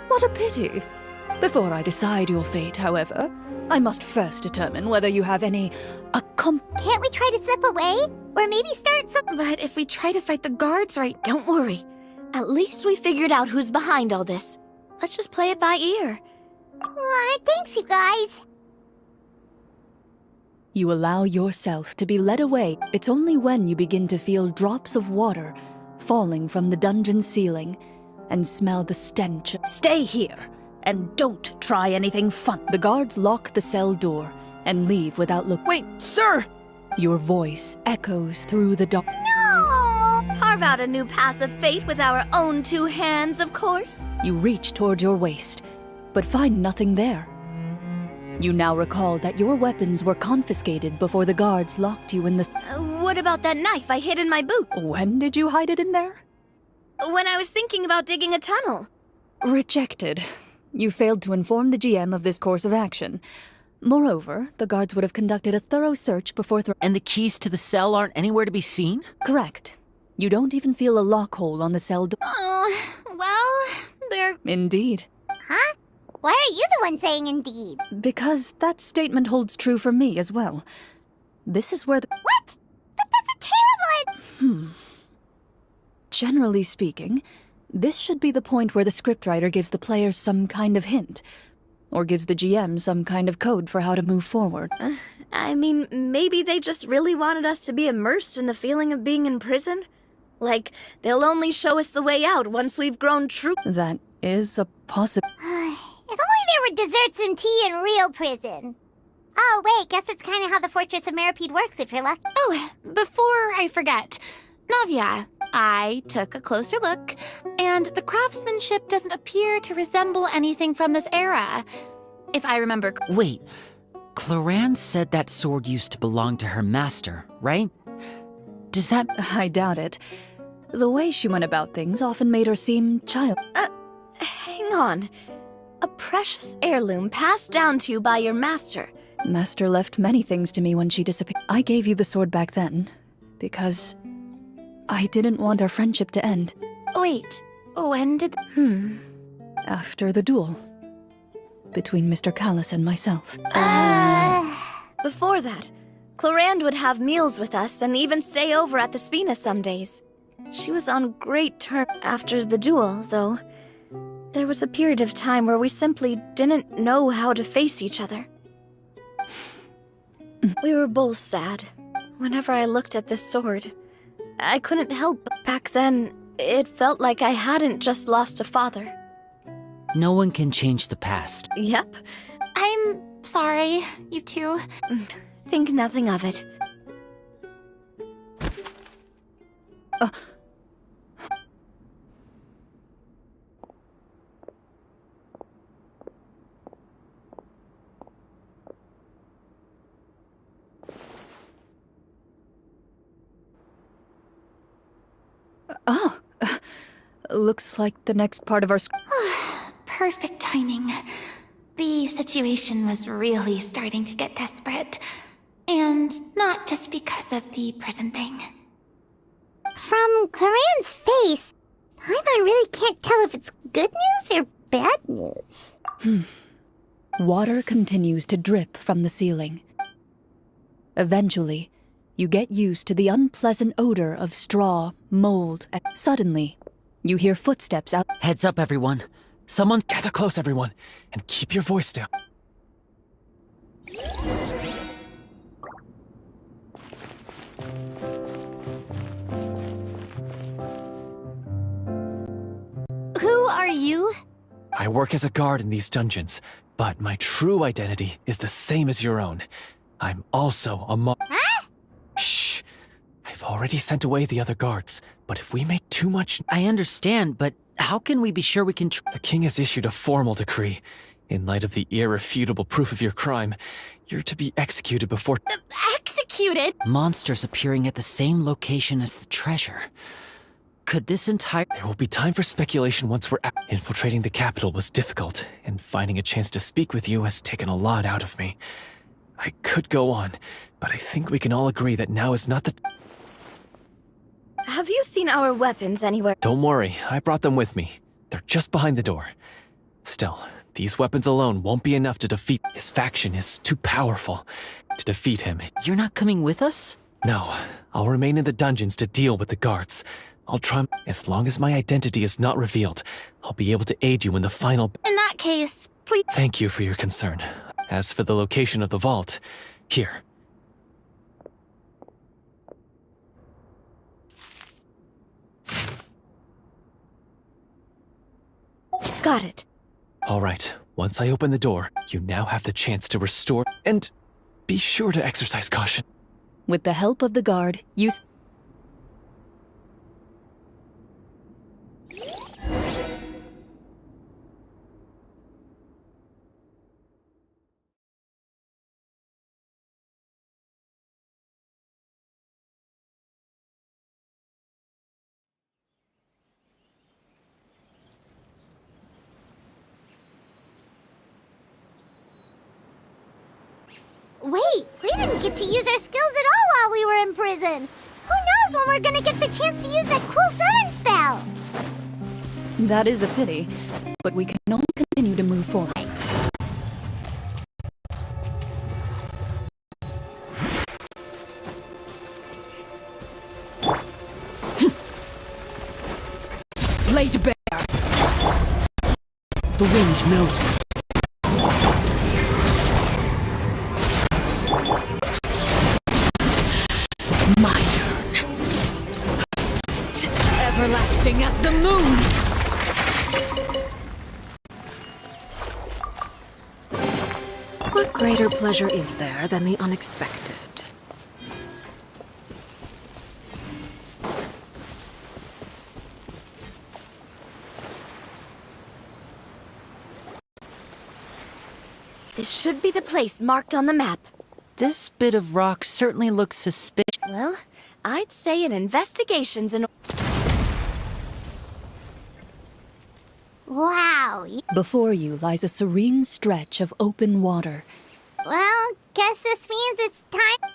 What a pity. Before I decide your fate, however, I must first determine whether you have any
Can't we try to slip away? Or maybe start some...
But if we try to fight the guards right...
Don't worry. At least we figured out who's behind all this. Let's just play it by ear.
Thanks, you guys.
You allow yourself to be led away. It's only when you begin to feel drops of water falling from the dungeon ceiling and smell the stench. Stay here and don't try anything fun. The guards lock the cell door and leave without look.
Wait, sir!
Your voice echoes through the dark.
No!
Carve out a new path of fate with our own two hands, of course.
You reach toward your waist, but find nothing there. You now recall that your weapons were confiscated before the guards locked you in the...
What about that knife I hid in my boot?
When did you hide it in there?
When I was thinking about digging a tunnel.
Rejected. You failed to inform the GM of this course of action. Moreover, the guards would have conducted a thorough search before...
And the keys to the cell aren't anywhere to be seen?
Correct. You don't even feel a lock hole on the cell door.
Oh, well, they're...
Indeed.
Huh? Why are you the one saying indeed?
Because that statement holds true for me as well. This is where the...
What? But that's a terrible...
Generally speaking, this should be the point where the scriptwriter gives the players some kind of hint, or gives the GM some kind of code for how to move forward.
I mean, maybe they just really wanted us to be immersed in the feeling of being in prison? Like, they'll only show us the way out once we've grown true.
That is a possibility.
If only there were desserts and tea in real prison. Oh, wait, guess that's kind of how the Fortress of Meripede works if you're lucky.
Oh, before I forget, Navia, I took a closer look, and the craftsmanship doesn't appear to resemble anything from this era. If I remember...
Wait, Cloran said that sword used to belong to her master, right? Does that...
I doubt it. The way she went about things often made her seem child.
Hang on. A precious heirloom passed down to you by your master.
Master left many things to me when she disappeared. I gave you the sword back then, because I didn't want our friendship to end.
Wait, when did...
After the duel. Between Mr. Callis and myself.
Before that, Clorand would have meals with us and even stay over at the Spina some days. She was on great terms after the duel, though. There was a period of time where we simply didn't know how to face each other. We were both sad. Whenever I looked at this sword, I couldn't help but back then, it felt like I hadn't just lost a father.
No one can change the past.
Yep.
I'm sorry, you two.
Think nothing of it.
Looks like the next part of our
Perfect timing. The situation was really starting to get desperate. And not just because of the prison thing.
From Cloran's face, Paimon really can't tell if it's good news or bad news.
Water continues to drip from the ceiling. Eventually, you get used to the unpleasant odor of straw, mold, and suddenly, you hear footsteps out.
Heads up, everyone. Someone's...
Gather close, everyone, and keep your voice down.
Who are you?
I work as a guard in these dungeons, but my true identity is the same as your own. I'm also a Shh! I've already sent away the other guards, but if we make too much...
I understand, but how can we be sure we can...
The king has issued a formal decree. In light of the irrefutable proof of your crime, you're to be executed before...
Executed?
Monsters appearing at the same location as the treasure. Could this entire...
There will be time for speculation once we're out. Infiltrating the capital was difficult, and finding a chance to speak with you has taken a lot out of me. I could go on, but I think we can all agree that now is not the...
Have you seen our weapons anywhere?
Don't worry, I brought them with me. They're just behind the door. Still, these weapons alone won't be enough to defeat... His faction is too powerful to defeat him.
You're not coming with us?
No, I'll remain in the dungeons to deal with the guards. I'll try... As long as my identity is not revealed, I'll be able to aid you in the final...
In that case, please...
Thank you for your concern. As for the location of the vault, here.
Got it.
All right, once I open the door, you now have the chance to restore... And be sure to exercise caution.
With the help of the guard, you...
Wait, we didn't get to use our skills at all while we were in prison. Who knows when we're gonna get the chance to use that cool summon spell?
That is a pity, but we can only continue to move forward.
Laid bare! The wind knows me.
My turn. Everlasting as the moon!
What greater pleasure is there than the unexpected?
This should be the place marked on the map.
This bit of rock certainly looks suspicious.
Well, I'd say an investigation's in.
Wow.
Before you lies a serene stretch of open water.
Well, guess this means it's time.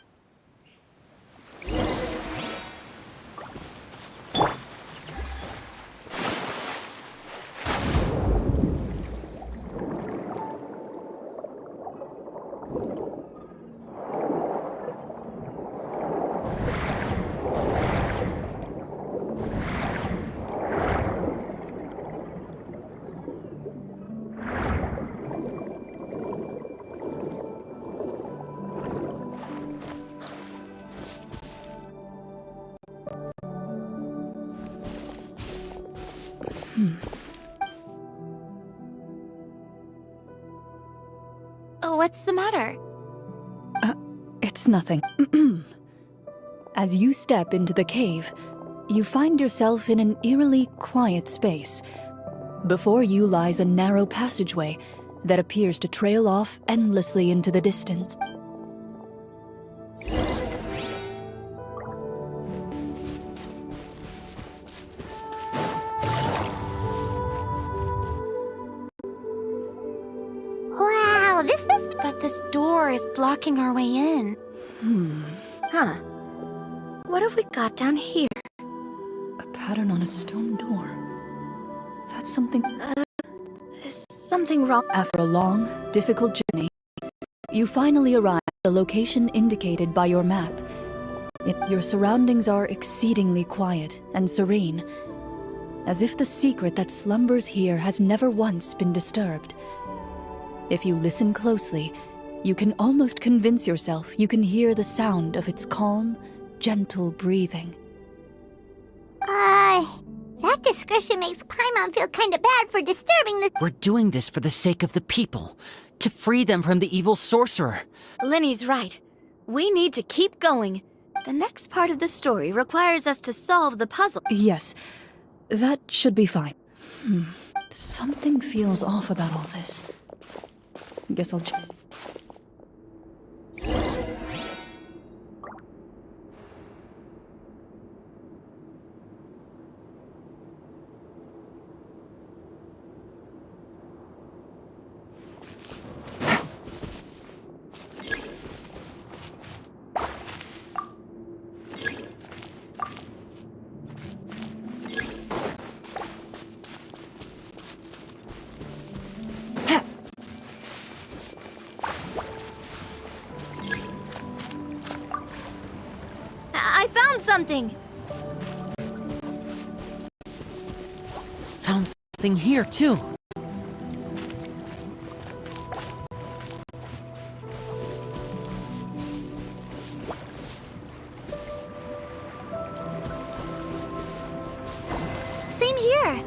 What's the matter?
It's nothing. As you step into the cave, you find yourself in an eerily quiet space. Before you lies a narrow passageway that appears to trail off endlessly into the distance.
Wow, this must be.
But this door is blocking our way in.
Huh. What have we got down here?
A pattern on a stone door. That's something.
Is something wrong?
After a long, difficult journey, you finally arrive at the location indicated by your map. Your surroundings are exceedingly quiet and serene, as if the secret that slumbers here has never once been disturbed. If you listen closely, you can almost convince yourself you can hear the sound of its calm, gentle breathing.
That description makes Paimon feel kinda bad for disturbing the.
We're doing this for the sake of the people, to free them from the evil sorcerer.
Linny's right. We need to keep going. The next part of the story requires us to solve the puzzle.
Yes, that should be fine. Something feels off about all this. Guess I'll check.
I found something!
Found something here, too.
Same here!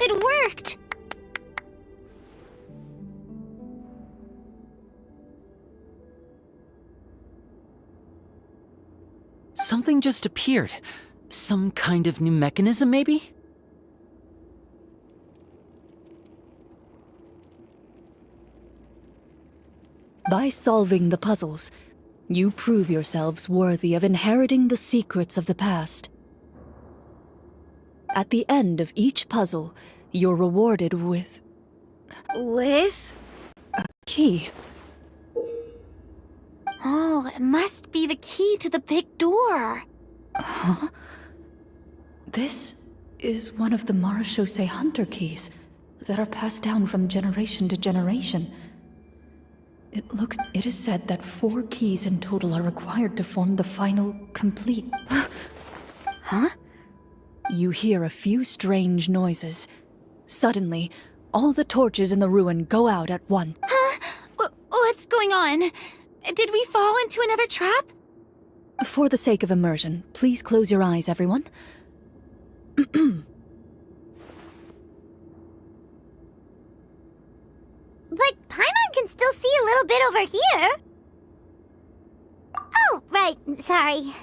It worked!
Something just appeared. Some kind of new mechanism, maybe?
By solving the puzzles, you prove yourselves worthy of inheriting the secrets of the past. At the end of each puzzle, you're rewarded with
With?
a key.
Oh, must be the key to the big door.
Huh? This is one of the Marechaussee Hunter keys that are passed down from generation to generation. It is said that 4 keys in total are required to form the final, complete...
Huh?
You hear a few strange noises. Suddenly, all the torches in the ruin go out at once.
Huh? What's going on? Did we fall into another trap?
For the sake of immersion, please close your eyes, everyone.
But Paimon can still see a little bit over here. Oh, right. Sorry.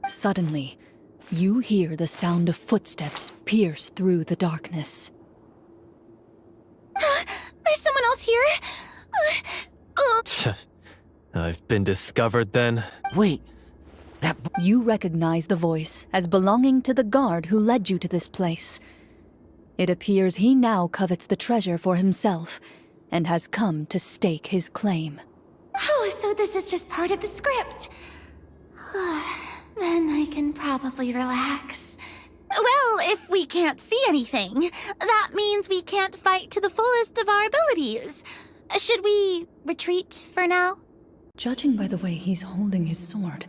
Suddenly, you hear the sound of footsteps pierce through the darkness.
There's someone else here?
I've been discovered then.
Wait,
You recognize the voice as belonging to the guard who led you to this place. It appears he now covets the treasure for himself and has come to stake his claim.
Oh, so this is just part of the script. Then I can probably relax. Well, if we can't see anything, that means we can't fight to the fullest of our abilities. Should we retreat for now?
Judging by the way he's holding his sword,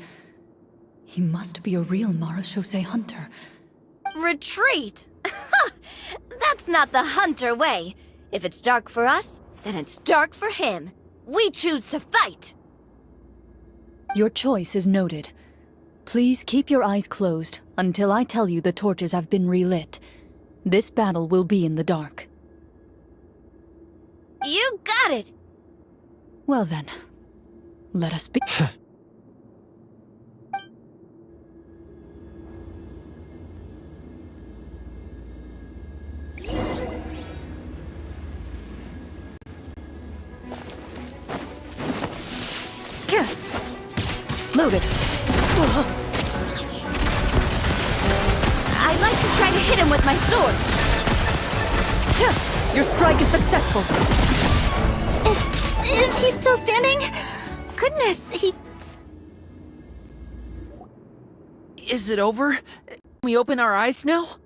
he must be a real Marechaussee Hunter.
Retreat? That's not the hunter way. If it's dark for us, then it's dark for him. We choose to fight.
Your choice is noted. Please keep your eyes closed until I tell you the torches have been relit. This battle will be in the dark.
You got it!
Well then, let us be. Move it.
I'd like to try to hit him with my sword.
Your strike is successful.
Is he still standing? Goodness, he...
is it over? Can we open our eyes now?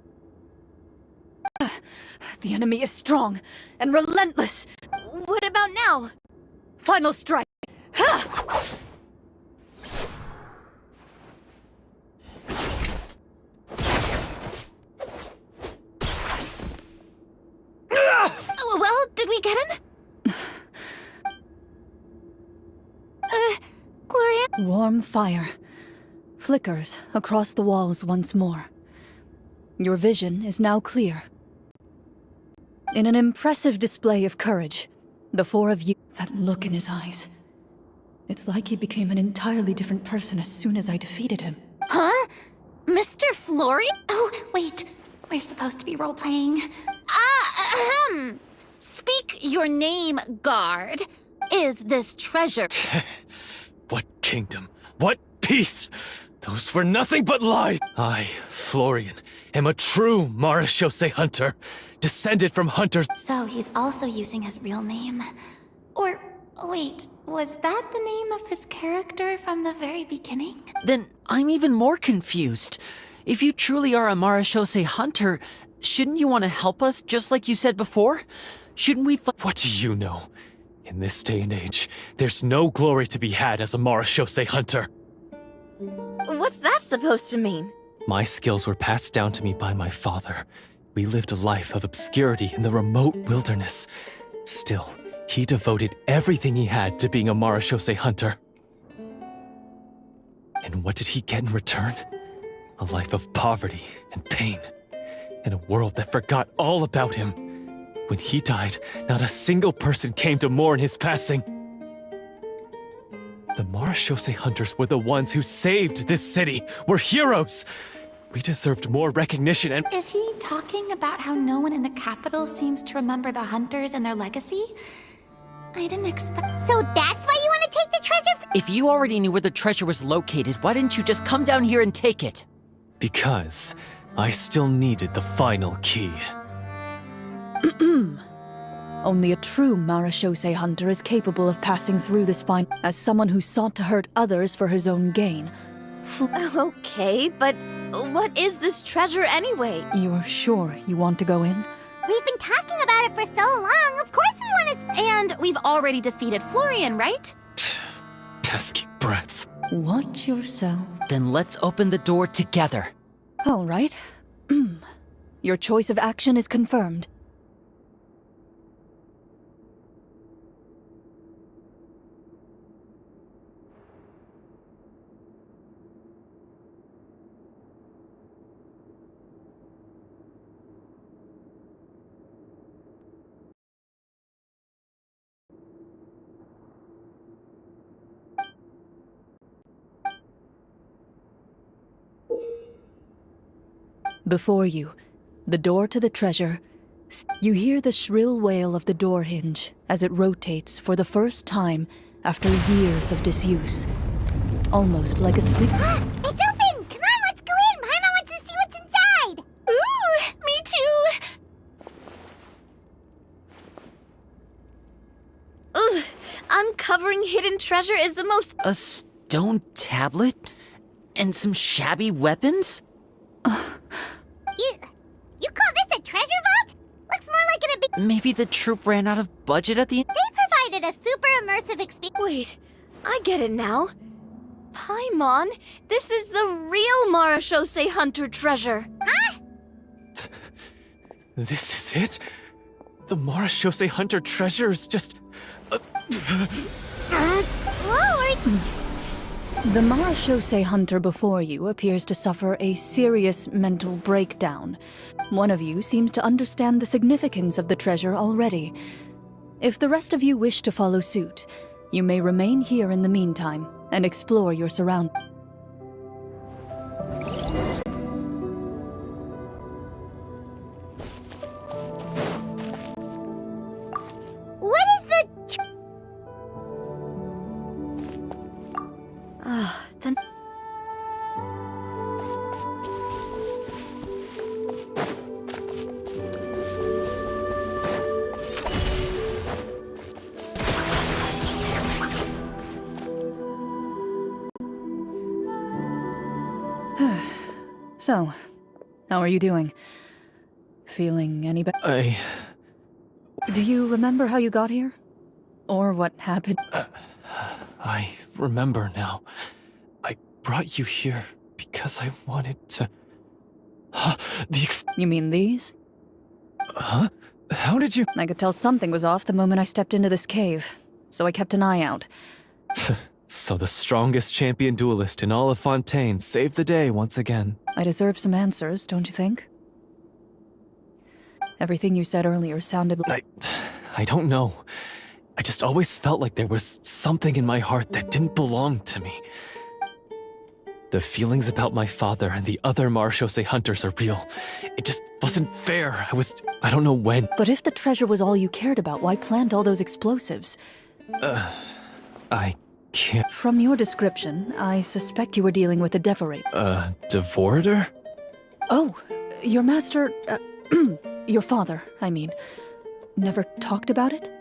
The enemy is strong and relentless.
What about now?
Final strike.
Well, did we get him? Gloria?
Warm fire flickers across the walls once more. Your vision is now clear. In an impressive display of courage, the 4 of you... That look in his eyes. It's like he became an entirely different person as soon as I defeated him.
Huh? Mr. Flory? Oh, wait. We're supposed to be role-playing. Speak your name, guard. Is this treasure...
What kingdom? What peace? Those were nothing but lies! I, Florian, am a true Marechaussee Hunter, descended from hunters...
So he's also using his real name. Or, wait, was that the name of his character from the very beginning?
Then I'm even more confused. If you truly are a Marechaussee Hunter, shouldn't you want to help us just like you said before? Shouldn't we
What do you know? In this day and age, there's no glory to be had as a Marechaussee Hunter.
What's that supposed to mean?
My skills were passed down to me by my father. We lived a life of obscurity in the remote wilderness. Still, he devoted everything he had to being a Marechaussee Hunter. And what did he get in return? A life of poverty and pain. In a world that forgot all about him. When he died, not a single person came to mourn his passing. The Marechaussee Hunters were the ones who saved this city. We're heroes. We deserved more recognition and...
Is he talking about how no one in the capital seems to remember the Hunters and their legacy? I didn't expect...
So that's why you want to take the treasure?
If you already knew where the treasure was located, why didn't you just come down here and take it?
Because I still needed the final key.
Only a true marechaussee hunter is capable of passing through this fine as someone who sought to hurt others for his own gain.
Okay, but what is this treasure anyway?
You're sure you want to go in?
We've been talking about it for so long. Of course we want to.
And we've already defeated Florian, right?
Pesky brats.
Watch yourself.
Then let's open the door together.
All right. Your choice of action is confirmed. Before you, the door to the treasure. You hear the shrill wail of the door hinge as it rotates for the first time after years of disuse. Almost like a sleep.
It's open! Come on, let's go in! Paimon wants to see what's inside!
Ooh, me too!
Ugh, uncovering hidden treasure is the most...
A stone tablet? And some shabby weapons?
You call this a treasure vault? Looks more like an
Maybe the troop ran out of budget at the end?
They provided a super immersive experience.
Wait, I get it now. Paimon, this is the real marechaussee hunter treasure.
Huh?
This is it? The marechaussee hunter treasure is just...
Whoa,
The marechaussee hunter before you appears to suffer a serious mental breakdown. One of you seems to understand the significance of the treasure already. If the rest of you wish to follow suit, you may remain here in the meantime and explore your surroundings.
What is the...
Then...
So, how are you doing? Feeling any better? Do you remember how you got here? Or what happened?
I remember now. I brought you here because I wanted to...
You mean these?
Huh? How did you...
I could tell something was off the moment I stepped into this cave, so I kept an eye out.
So the strongest champion duelist in all of Fontaine saved the day once again.
I deserve some answers, don't you think? Everything you said earlier sounded like...
I don't know. I just always felt like there was something in my heart that didn't belong to me. The feelings about my father and the other marechaussee hunters are real. It just wasn't fair. I don't know when.
But if the treasure was all you cared about, why plant all those explosives?
I can't...
From your description, I suspect you were dealing with a devorator.
Devorator?
Oh, your master... your father, I mean. Never talked about it?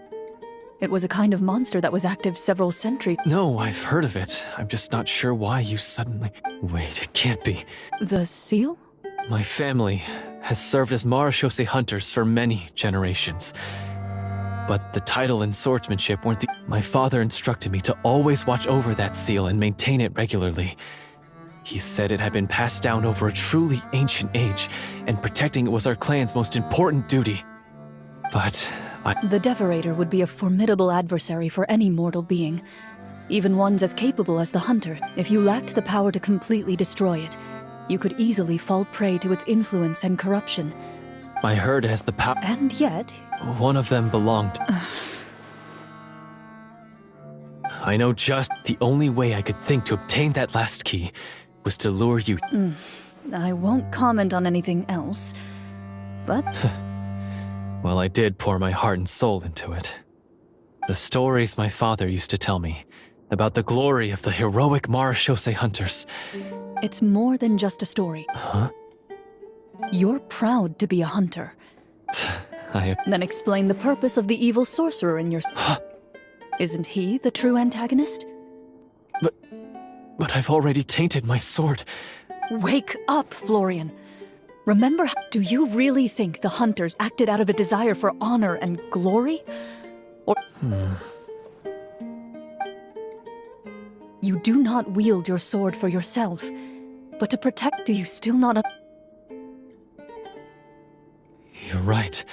It was a kind of monster that was active several centuries...
No, I've heard of it. I'm just not sure why you suddenly... Wait, it can't be.
The seal?
My family has served as marechaussee hunters for many generations. But the title and swordsmanship weren't the... My father instructed me to always watch over that seal and maintain it regularly. He said it had been passed down over a truly ancient age, and protecting it was our clan's most important duty. But
The devorator would be a formidable adversary for any mortal being, even ones as capable as the hunter. If you lacked the power to completely destroy it, you could easily fall prey to its influence and corruption.
I heard it has the power...
And yet...
One of them belonged... I know just the only way I could think to obtain that last key was to lure you...
I won't comment on anything else, but...
Well, I did pour my heart and soul into it. The stories my father used to tell me about the glory of the heroic marechaussee hunters.
It's more than just a story.
Huh?
You're proud to be a hunter. Then explain the purpose of the evil sorcerer in your... Isn't he the true antagonist?
But I've already tainted my sword.
Wake up, Florian. Remember, do you really think the hunters acted out of a desire for honor and glory? Or... You do not wield your sword for yourself, but to protect... Do you still not...
You're right.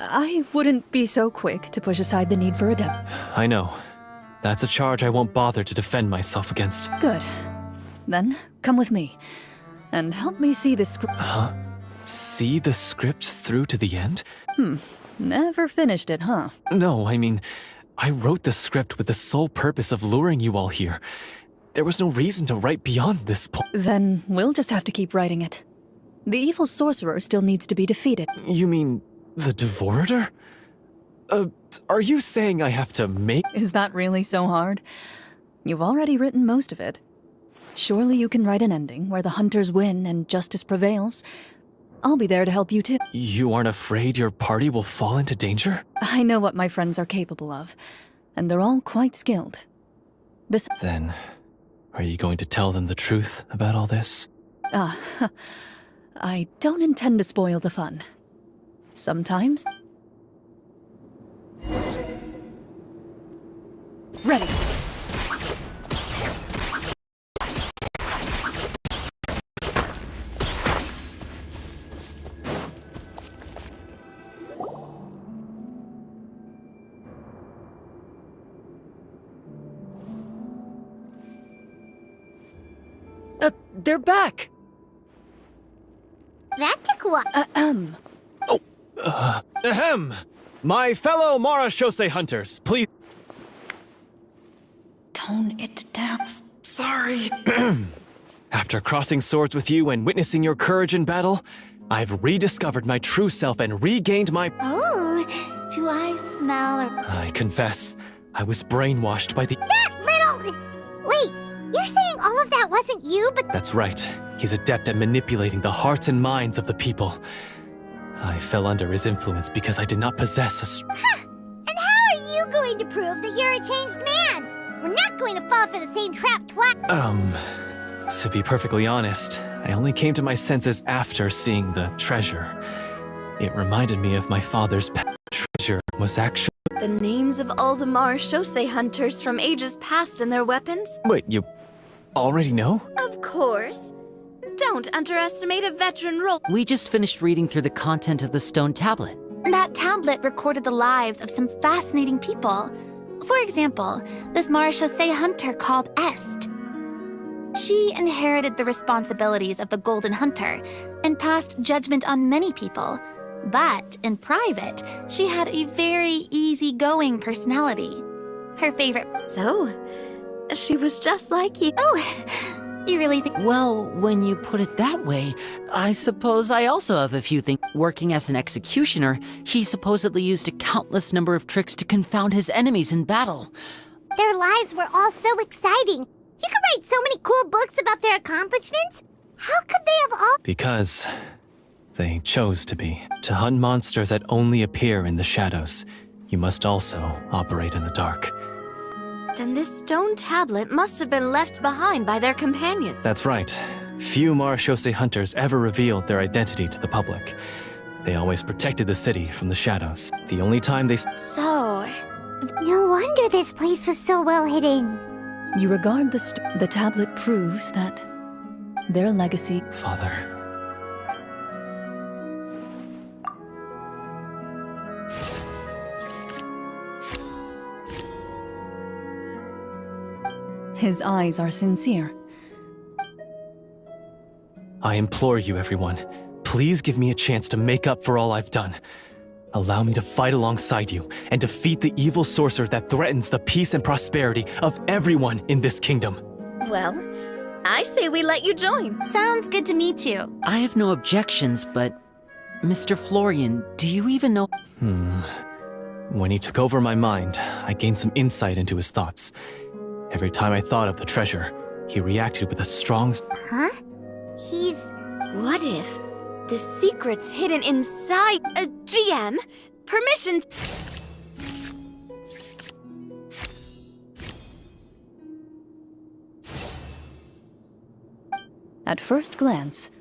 I wouldn't be so quick to push aside the need for redemption.
I know. That's a charge I won't bother to defend myself against.
Good. Then, come with me, and help me see this script.
Huh? See the script through to the end?
Never finished it, huh?
No, I mean, I wrote the script with the sole purpose of luring you all here. There was no reason to write beyond this point.
Then we'll just have to keep writing it. The evil sorcerer still needs to be defeated.
You mean the Devorator? Are you saying I have to make...
Is that really so hard? You've already written most of it. Surely you can write an ending where the hunters win and justice prevails. I'll be there to help you too.
You aren't afraid your party will fall into danger?
I know what my friends are capable of, and they're all quite skilled.
Then, are you going to tell them the truth about all this?
I don't intend to spoil the fun. Sometimes... Ready!
They're back!
That took a while.
Ahem! My fellow Marashose hunters, please...
Tone it down.
Sorry. After crossing swords with you and witnessing your courage in battle, I've rediscovered my true self and regained my...
Oh, do I smell
I confess, I was brainwashed by the...
that little... Wait, you're saying all of that wasn't you, but...
That's right. He's adept at manipulating the hearts and minds of the people. I fell under his influence because I did not possess a...
And how are you going to prove that you're a changed man? We're not going to fall for the same trap twice.
To be perfectly honest, I only came to my senses after seeing the treasure. It reminded me of my father's pet. Treasure was actually...
The names of all the Marashose hunters from ages past and their weapons?
Wait, you already know?
Of course. Don't underestimate a veteran role.
We just finished reading through the content of the stone tablet.
That tablet recorded the lives of some fascinating people. For example, this Marashose hunter called Est. She inherited the responsibilities of the Golden Hunter and passed judgment on many people. But in private, she had a very easygoing personality. Her favorite...
So, she was just like you.
Oh, you really think...
Well, when you put it that way, I suppose I also have a few things. Working as an executioner, he supposedly used a countless number of tricks to confound his enemies in battle.
Their lives were all so exciting. You could write so many cool books about their accomplishments. How could they have all...
Because they chose to be. To hunt monsters that only appear in the shadows, you must also operate in the dark.
Then this stone tablet must have been left behind by their companion.
That's right. Few Marashose hunters ever revealed their identity to the public. They always protected the city from the shadows. The only time they...
So...
No wonder this place was so well hidden.
You regard the tablet proves that their legacy...
Father...
His eyes are sincere.
I implore you, everyone, please give me a chance to make up for all I've done. Allow me to fight alongside you and defeat the evil sorcerer that threatens the peace and prosperity of everyone in this kingdom.
Well, I say we let you join.
Sounds good to me too.
I have no objections, but... Mr. Florian, do you even know...
When he took over my mind, I gained some insight into his thoughts. Every time I thought of the treasure, he reacted with a strong...
Huh? He's...
What if the secrets hidden inside a GM. Permission.
At first glance,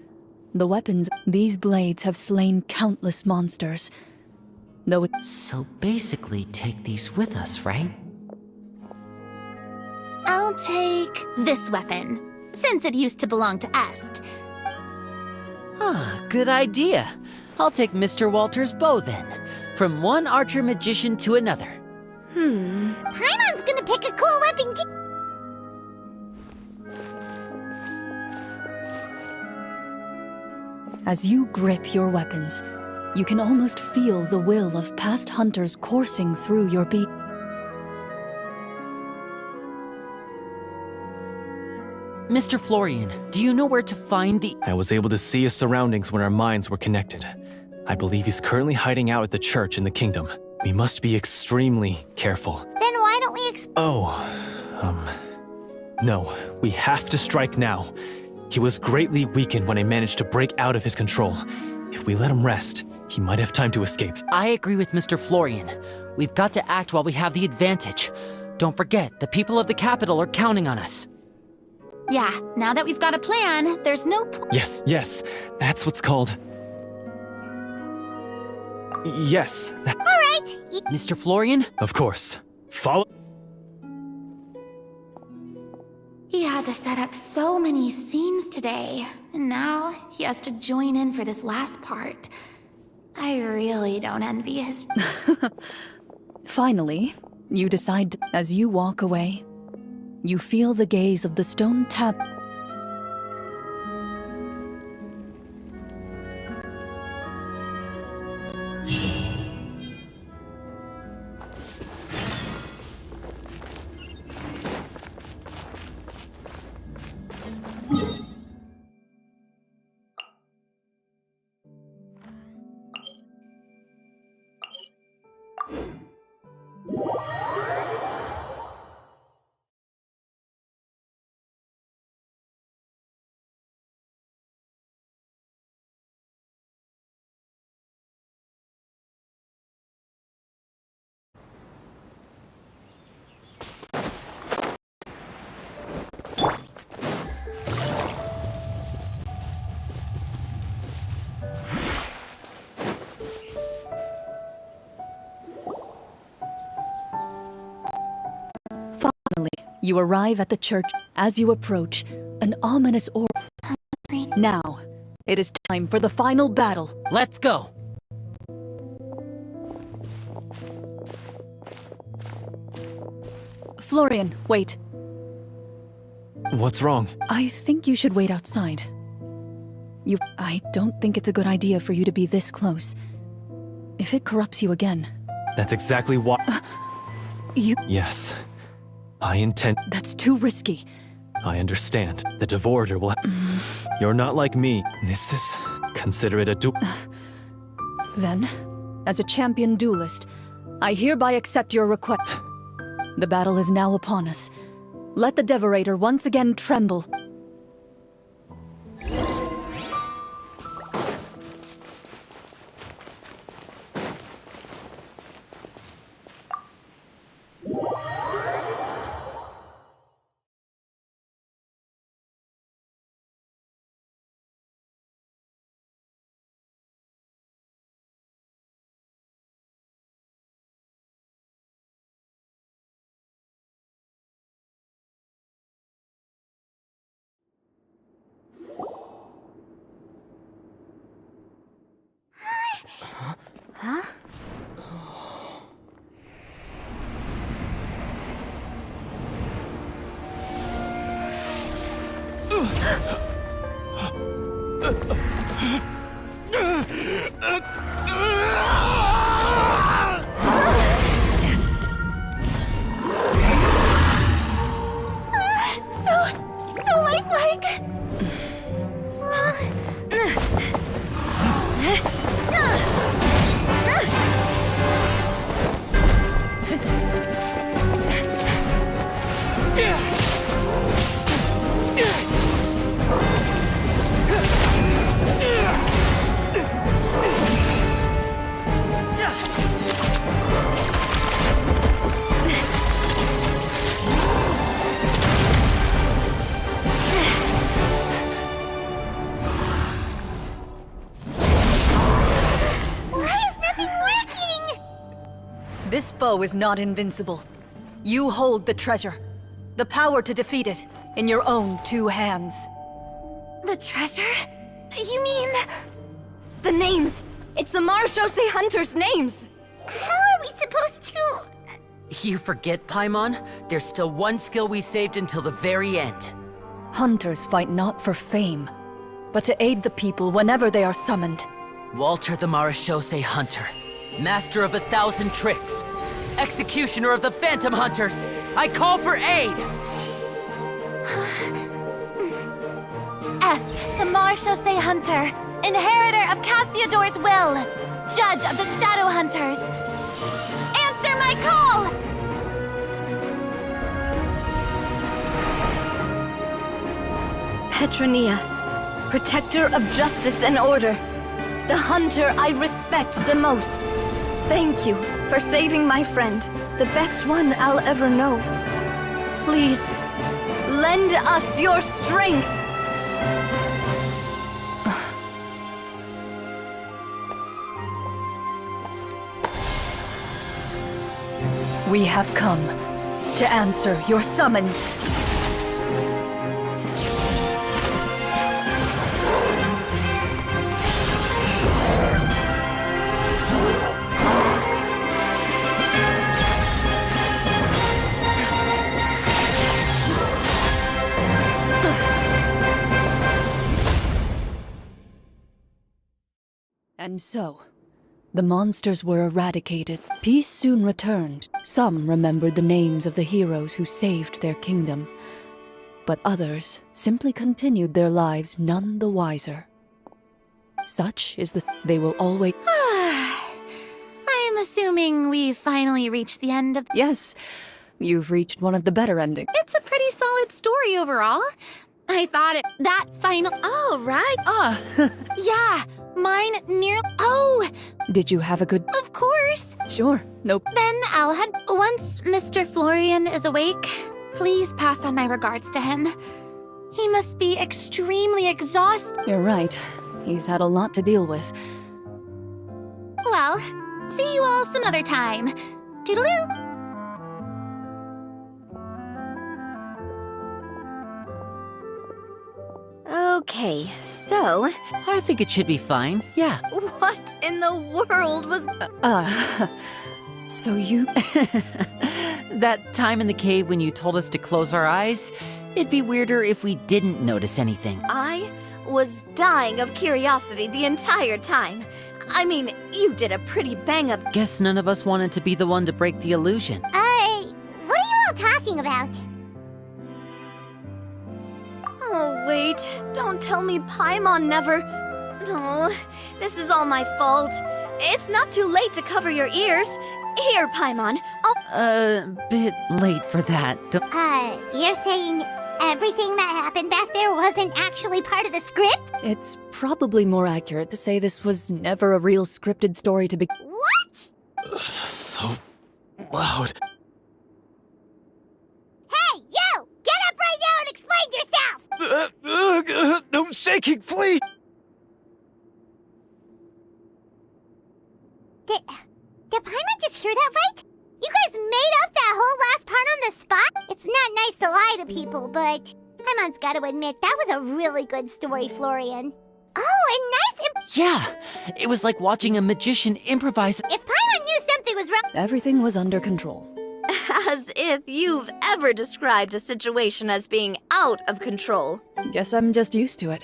these blades have slain countless monsters. Though it
So basically, take these with us, right?
I'll take this weapon, since it used to belong to Est.
Ah, good idea. I'll take Mr. Walter's bow then. From one archer magician to another.
Paimon's gonna pick a cool weapon too.
As you grip your weapons, you can almost feel the will of past hunters coursing through your being.
Mr. Florian, do you know where to find the...
I was able to see his surroundings when our minds were connected. I believe he's currently hiding out at the church in the kingdom. We must be extremely careful.
Then why don't we
No, we have to strike now. He was greatly weakened when I managed to break out of his control. If we let him rest, he might have time to escape.
I agree with Mr. Florian. We've got to act while we have the advantage. Don't forget, the people of the capital are counting on us.
Yeah, now that we've got a plan, there's no point.
Yes, that's what's called... Yes,
Alright,
Mr. Florian?
of course. Follow...
He had to set up so many scenes today, and now he has to join in for this last part. I really don't envy his...
Finally, you decide as you walk away, you feel the gaze of the stone tab. You arrive at the church. As you approach, an ominous aura. Now, it is time for the final battle.
Let's go!
Florian, wait.
What's wrong?
I think you should wait outside. I don't think it's a good idea for you to be this close. If it corrupts you again...
That's exactly why... Yes. I intend...
That's too risky.
I understand. The Devorator will... You're not like me. This is... Consider it a
Then, as a champion duelist, I hereby accept your request. The battle is now upon us. Let the Devorator once again tremble.
Huh?
So lifelike!
Why is nothing working?
This foe is not invincible. You hold the treasure. The power to defeat it in your own 2 hands.
The treasure? You mean... The names! It's the Marshose Hunters' names!
How are we supposed to...
You forget, Paimon? There's still one skill we saved until the very end.
Hunters fight not for fame, but to aid the people whenever they are summoned.
Walter the Marashose Hunter, master of 1,000 tricks, executioner of the Phantom Hunters, I call for aid!
Est, the Marshose Hunter, inheritor of Cassiodor's will, judge of the Shadow Hunters. Answer my call!
Petronia, protector of justice and order. The hunter I respect the most. Thank you for saving my friend, the best one I'll ever know. Please, lend us your strength!
We have come to answer your summons. And so, the monsters were eradicated. Peace soon returned. Some remembered the names of the heroes who saved their kingdom, but others simply continued their lives none the wiser. Such is the... They will always...
I am assuming we've finally reached the end of...
Yes, you've reached one of the better endings.
It's a pretty solid story overall. I thought it... That final... Oh, right. Yeah, mine near... Oh!
Did you have a good...
Of course.
Sure, nope.
Then I'll head... Once Mr. Florian is awake, please pass on my regards to him. He must be extremely exhausted.
You're right. He's had a lot to deal with.
Well, see you all some other time. Toodaloo!
Okay, so...
I think it should be fine, yeah.
What in the world was...
So you...
That time in the cave when you told us to close our eyes, it'd be weirder if we didn't notice anything.
I was dying of curiosity the entire time. I mean, you did a pretty bang-up...
Guess none of us wanted to be the one to break the illusion.
What are you all talking about?
Oh, wait. Don't tell me Paimon never... Oh, this is all my fault. It's not too late to cover your ears. Here, Paimon,
Bit late for that.
You're saying everything that happened back there wasn't actually part of the script?
It's probably more accurate to say this was never a real scripted story to begin.
What?
So loud.
Hey, you! Get up right now and explain yourself!
No shaking, please!
Did Paimon just hear that right? You guys made up that whole last part on the spot? It's not nice to lie to people, but Paimon's gotta admit, that was a really good story, Florian. Oh, and nice
Yeah, it was like watching a magician improvise.
If Paimon knew something was wrong...
Everything was under control.
as if you've ever described a situation as being out of control.
Guess I'm just used to it.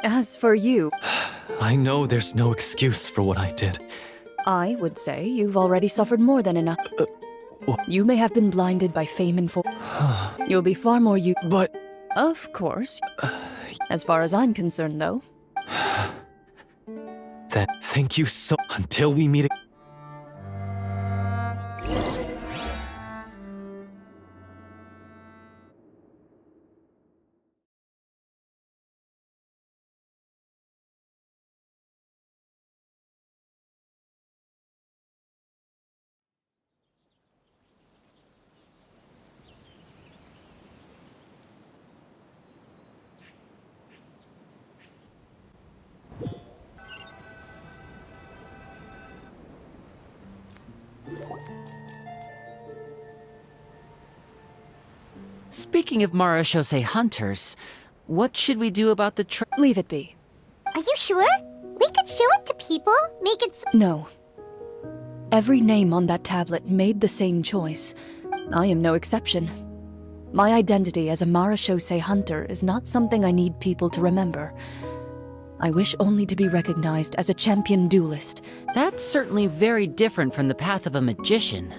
As for you...
I know there's no excuse for what I did.
I would say you've already suffered more than enough. You may have been blinded by fame and You'll be far more
But...
Of course. As far as I'm concerned, though.
Then thank you so... Until we meet again.
Speaking of Marashose hunters, what should we do about the
Leave it be.
Are you sure? We could show it to people, make it
No. Every name on that tablet made the same choice. I am no exception. My identity as a Marashose hunter is not something I need people to remember. I wish only to be recognized as a champion duelist.
That's certainly very different from the path of a magician.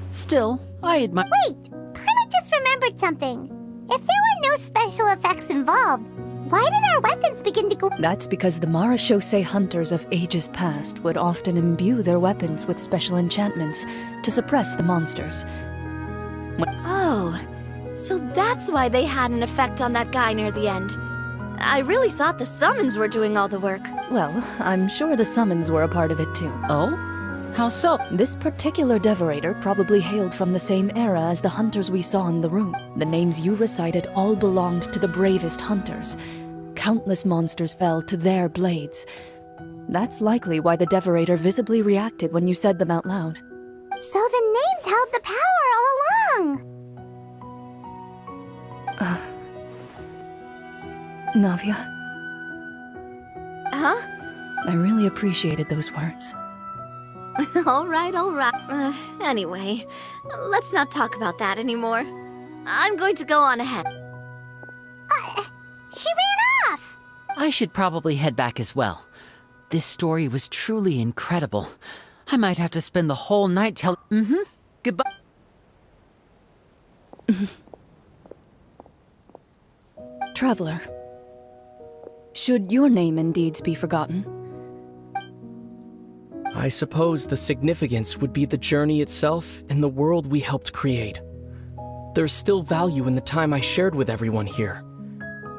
Still, I admire—
Wait! Paimon just remembered something. If there were no special effects involved, why did our weapons begin to go—
That's because the Marashose hunters of ages past would often imbue their weapons with special enchantments to suppress the monsters.
Oh, so that's why they had an effect on that guy near the end. I really thought the summons were doing all the work.
Well, I'm sure the summons were a part of it too.
Oh? How so?
This particular devorator probably hailed from the same era as the hunters we saw in the room. The names you recited all belonged to the bravest hunters. Countless monsters fell to their blades. That's likely why the devorator visibly reacted when you said them out loud.
So the names held the power all along!
Navia,
Huh?
I really appreciated those words.
All right. Anyway, let's not talk about that anymore. I'm going to go on ahead.
She ran off!
I should probably head back as well. This story was truly incredible. I might have to spend the whole night Goodbye.
Traveler, should your name and deeds be forgotten?
I suppose the significance would be the journey itself and the world we helped create. There's still value in the time I shared with everyone here,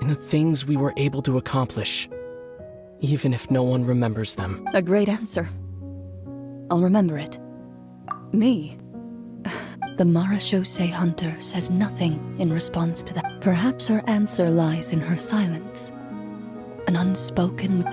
in the things we were able to accomplish, even if no one remembers them.
A great answer. I'll remember it. Me? The Marashose hunter says nothing in response to that. Perhaps her answer lies in her silence. An unspoken—